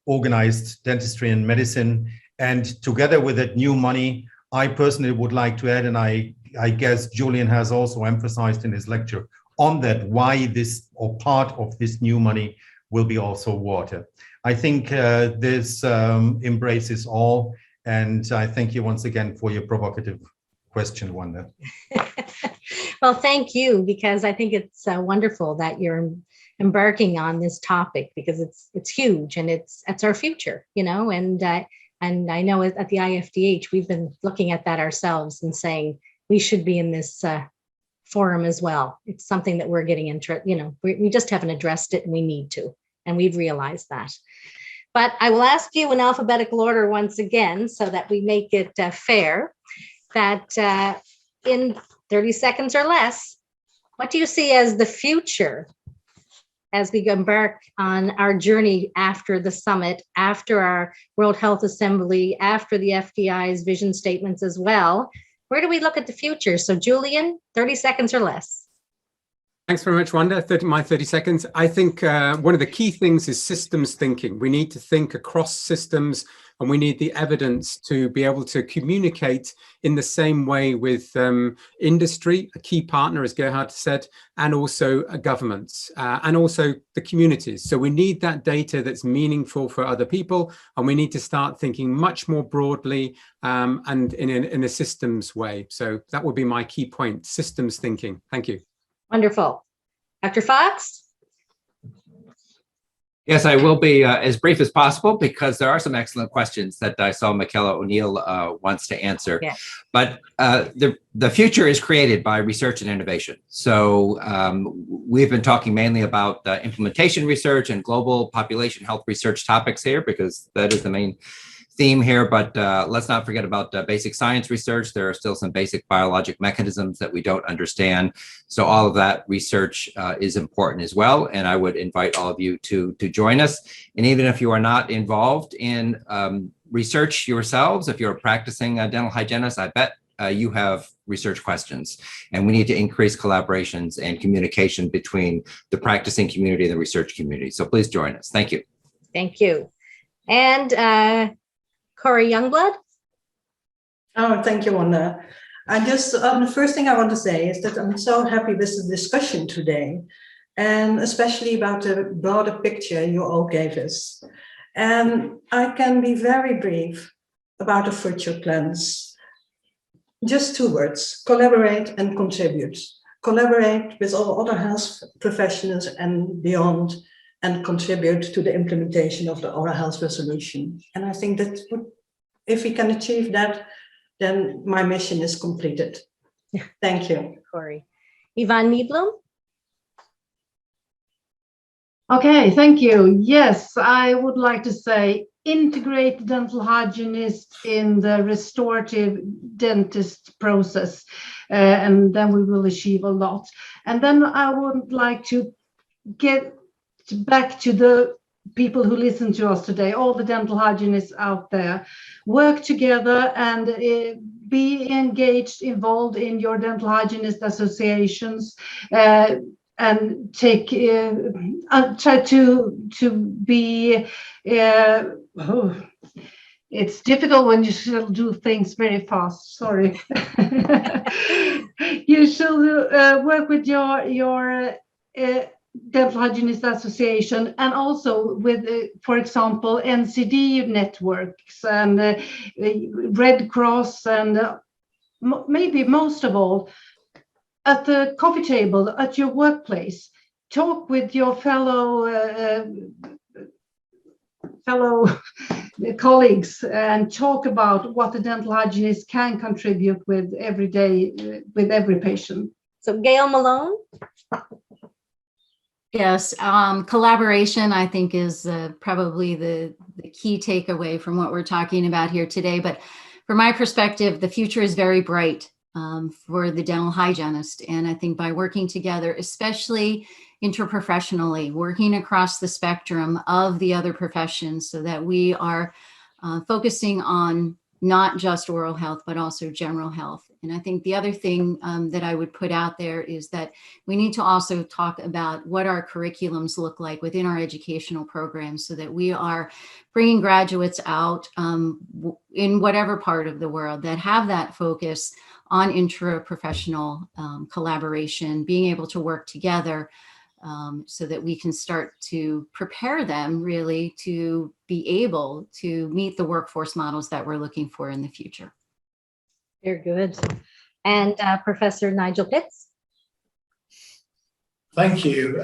organized dentistry and medicine. And together with that new money, I personally would like to add, and I guess Julian has also emphasized in his lecture on that, why this, or part of this new money, will be also water. I think this embraces all, and I thank you once again for your provocative question, Wanda. Well, thank you, because I think it's wonderful that you're embarking on this topic, because it's huge, and it's our future, and I know at the IFDH we've been looking at that ourselves and saying we should be in this forum as well. It's something that we're getting into, we just haven't addressed it, and we need to, and we've realized that. But I will ask you in alphabetical order once again, so that we make it fair, that in 30 seconds or less, what do you see as the future as we embark on our journey after the summit, after our World Health Assembly, after the FDI's vision statements as well? Where do we look at the future? So Julian, 30 seconds or less. Thanks very much, Wanda. 30 seconds. I think one of the key things is systems thinking. We need to think across systems, and we need the evidence to be able to communicate in the same way with industry, a key partner, as Gerhard said, and also governments, and also the communities. So we need that data that's meaningful for other people, and we need to start thinking much more broadly and in a systems way. So that would be my key point, systems thinking. Thank you. Wonderful. Dr. Fox? Yes, I will be as brief as possible, because there are some excellent questions that I saw Michaela O'Neill wants to answer. Yeah. But the future is created by research and innovation. So we've been talking mainly about implementation research and global population health research topics here, because that is the main theme here, but let's not forget about basic science research. There are still some basic biologic mechanisms that we don't understand. So all of that research is important as well. And I would invite all of you to join us. And even if you are not involved in research yourselves, if you're a practicing dental hygienist, I bet you have research questions. And we need to increase collaborations and communication between the practicing community and the research community. So please join us. Thank you. Thank you. And Corey Youngblood? Oh, thank you, Wanda. The first thing I want to say is that I'm so happy with the discussion today, and especially about the broader picture you all gave us. And I can be very brief about the future plans. Just 2 words: collaborate and contribute. Collaborate with all other health professionals and beyond, and contribute to the implementation of the oral health resolution. And I think that if we can achieve that, then my mission is completed. Thank you. Corey. Yvonne Nieblum? Okay, thank you. Yes, I would like to say integrate the dental hygienist in the restorative dentist process, and then we will achieve a lot. And then I would like to get back to the people who listen to us today, all the dental hygienists out there. Work together and be engaged, involved in your dental hygienist associations, and take try to be it's difficult when you should do things very fast, sorry. You should work with your dental hygienist association, and also with for example NCD networks and Red Cross, and maybe most of all at the coffee table at your workplace. Talk with your fellow colleagues and talk about what the dental hygienist can contribute with every day with every patient. So Gail Malone? Yes, collaboration, I think, is probably the key takeaway from what we're talking about here today. But from my perspective, the future is very bright for the dental hygienist. And I think by working together, especially interprofessionally, working across the spectrum of the other professions, so that we are focusing on not just oral health, but also general health. And I think the other thing that I would put out there is that we need to also talk about what our curriculums look like within our educational programs, so that we are bringing graduates out in whatever part of the world that have that focus on intraprofessional collaboration, being able to work together, so that we can start to prepare them really to be able to meet the workforce models that we're looking for in the future. Very good. And Professor Nigel Pitts? Thank you.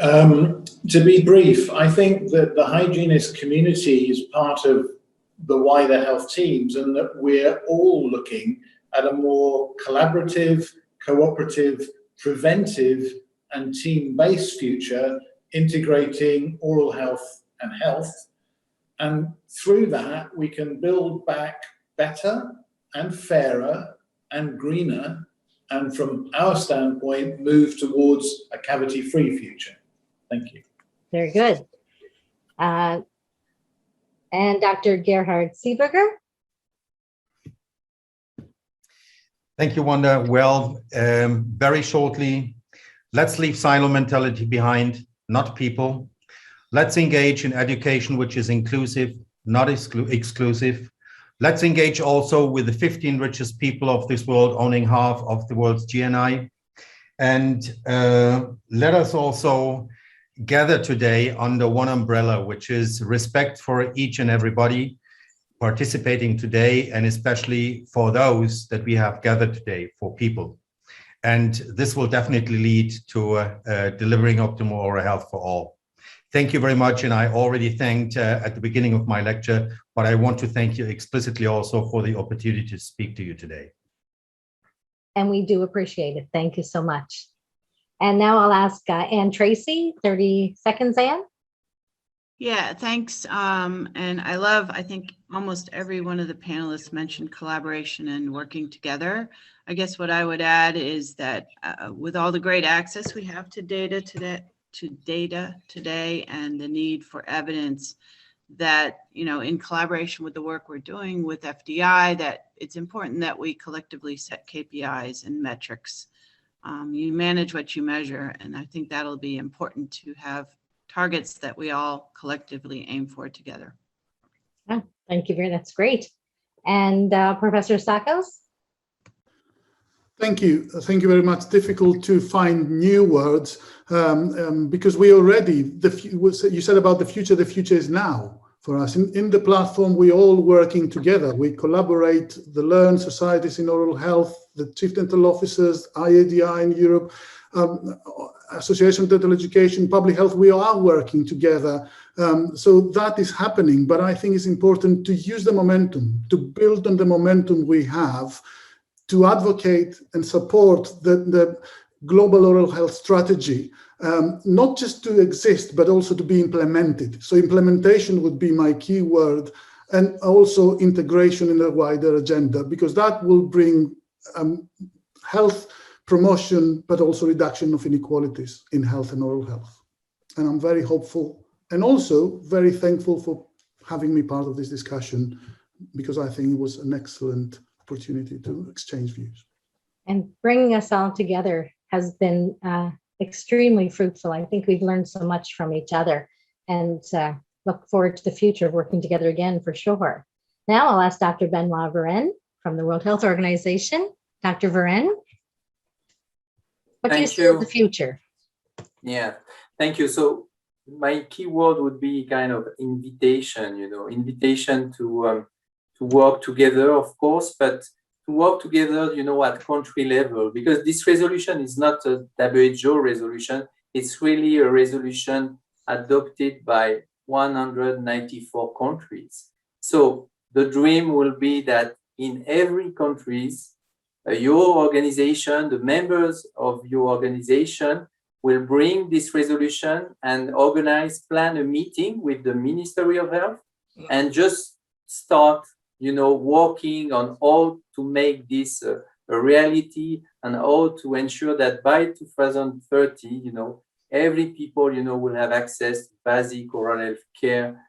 To be brief, I think that the hygienist community is part of the wider health teams, and that we're all looking at a more collaborative, cooperative, preventive and team-based future, integrating oral health and health. And through that, we can build back better and fairer and greener, and from our standpoint, move towards a cavity-free future. Thank you. Very good. And Dr. Gerhard Seeberger? Thank you, Wanda. Well, very shortly, let's leave silo mentality behind, not people. Let's engage in education, which is inclusive, not exclusive. Let's engage also with the 15 richest people of this world, owning half of the world's GNI. And let us also gather today under one umbrella, which is respect for each and everybody participating today, and especially for those that we have gathered today, for people. And this will definitely lead to delivering optimal oral health for all. Thank you very much. And I already thanked at the beginning of my lecture, but I want to thank you explicitly also for the opportunity to speak to you today. And we do appreciate it. Thank you so much. And now I'll ask Ann Tracy, 30 seconds, Ann. Yeah, thanks. And I think almost every one of the panelists mentioned collaboration and working together. I guess what I would add is that with all the great access we have to data today and the need for evidence, that, you know, in collaboration with the work we're doing with FDI, that it's important that we collectively set KPIs and metrics. You manage what you measure, and I think that'll be important to have targets that we all collectively aim for together. Oh, thank you very much. That's great. And Professor Sakos? Thank you. Thank you very much. Difficult to find new words because we already, you said about the future is now for us. In the platform, we're all working together. We collaborate, the Learned Societies in Oral Health, the Chief Dental Officers, IFDH in Europe, Association of Dental Education, Public Health, we are working together. So that is happening, but I think it's important to use the momentum, to build on the momentum we have, to advocate and support the global oral health strategy, not just to exist, but also to be implemented. So implementation would be my key word, and also integration in the wider agenda, because that will bring health promotion, but also reduction of inequalities in health and oral health. And I'm very hopeful and also very thankful for having me part of this discussion, because I think it was an excellent opportunity to exchange views. And bringing us all together has been extremely fruitful. I think we've learned so much from each other, and look forward to the future of working together again for sure. Now I'll ask Dr. Benoit Verenne from the World Health Organization. Dr. Verenne, what do you see of the future? Yeah, thank you. So my key word would be kind of invitation, invitation to work together, of course, but to work together, at country level, because this resolution is not a WHO resolution. It's really a resolution adopted by 194 countries. So the dream will be that in every countries, your organization, the members of your organization will bring this resolution and plan a meeting with the Ministry of Health and just start working on how to make this a reality and how to ensure that by 2030, every people, will have access to basic oral health care,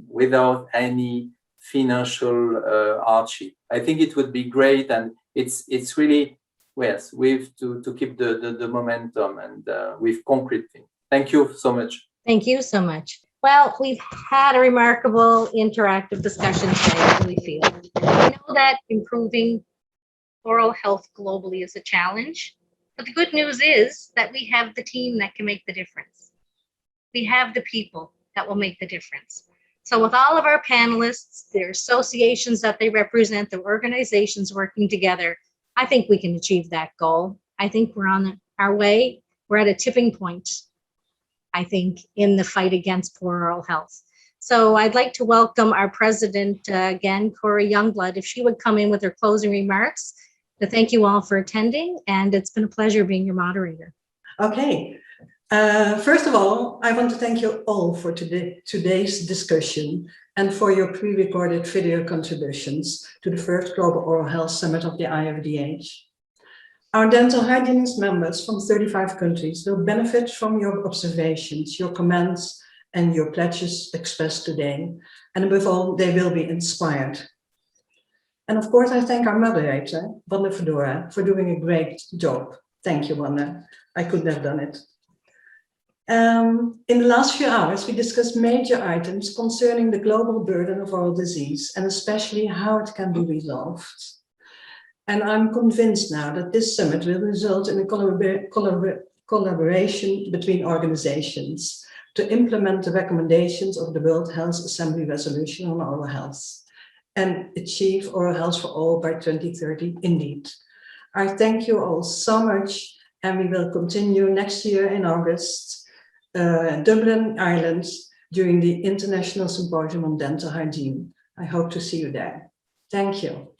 without any financial hardship. I think it would be great, and it's really, yes, we have to keep the momentum and with concrete things. Thank you so much. Thank you so much. Well, we've had a remarkable interactive discussion today, I really feel. We know that improving oral health globally is a challenge, but the good news is that we have the team that can make the difference. We have the people that will make the difference. So with all of our panelists, their associations that they represent, the organizations working together, I think we can achieve that goal. I think we're on our way. We're at a tipping point, I think, in the fight against poor oral health. So I'd like to welcome our president again, Corey Youngblood, if she would come in with her closing remarks, to thank you all for attending. And it's been a pleasure being your moderator. Okay. First of all, I want to thank you all for today's discussion and for your pre-recorded video contributions to the first Global Oral Health Summit of the IFDH. Our dental hygienist members from 35 countries will benefit from your observations, your comments, and your pledges expressed today. And above all, they will be inspired. And of course, I thank our moderator, Wanda Fedora, for doing a great job. Thank you, Wanda. I couldn't have done it. In the last few hours, we discussed major items concerning the global burden of oral disease and especially how it can be resolved. And I'm convinced now that this summit will result in a collaboration between organizations to implement the recommendations of the World Health Assembly Resolution on Oral Health and achieve oral health for all by 2030 indeed. I thank you all so much, and we will continue next year in August, Dublin, Ireland, during the International Symposium on Dental Hygiene. I hope to see you there. Thank you.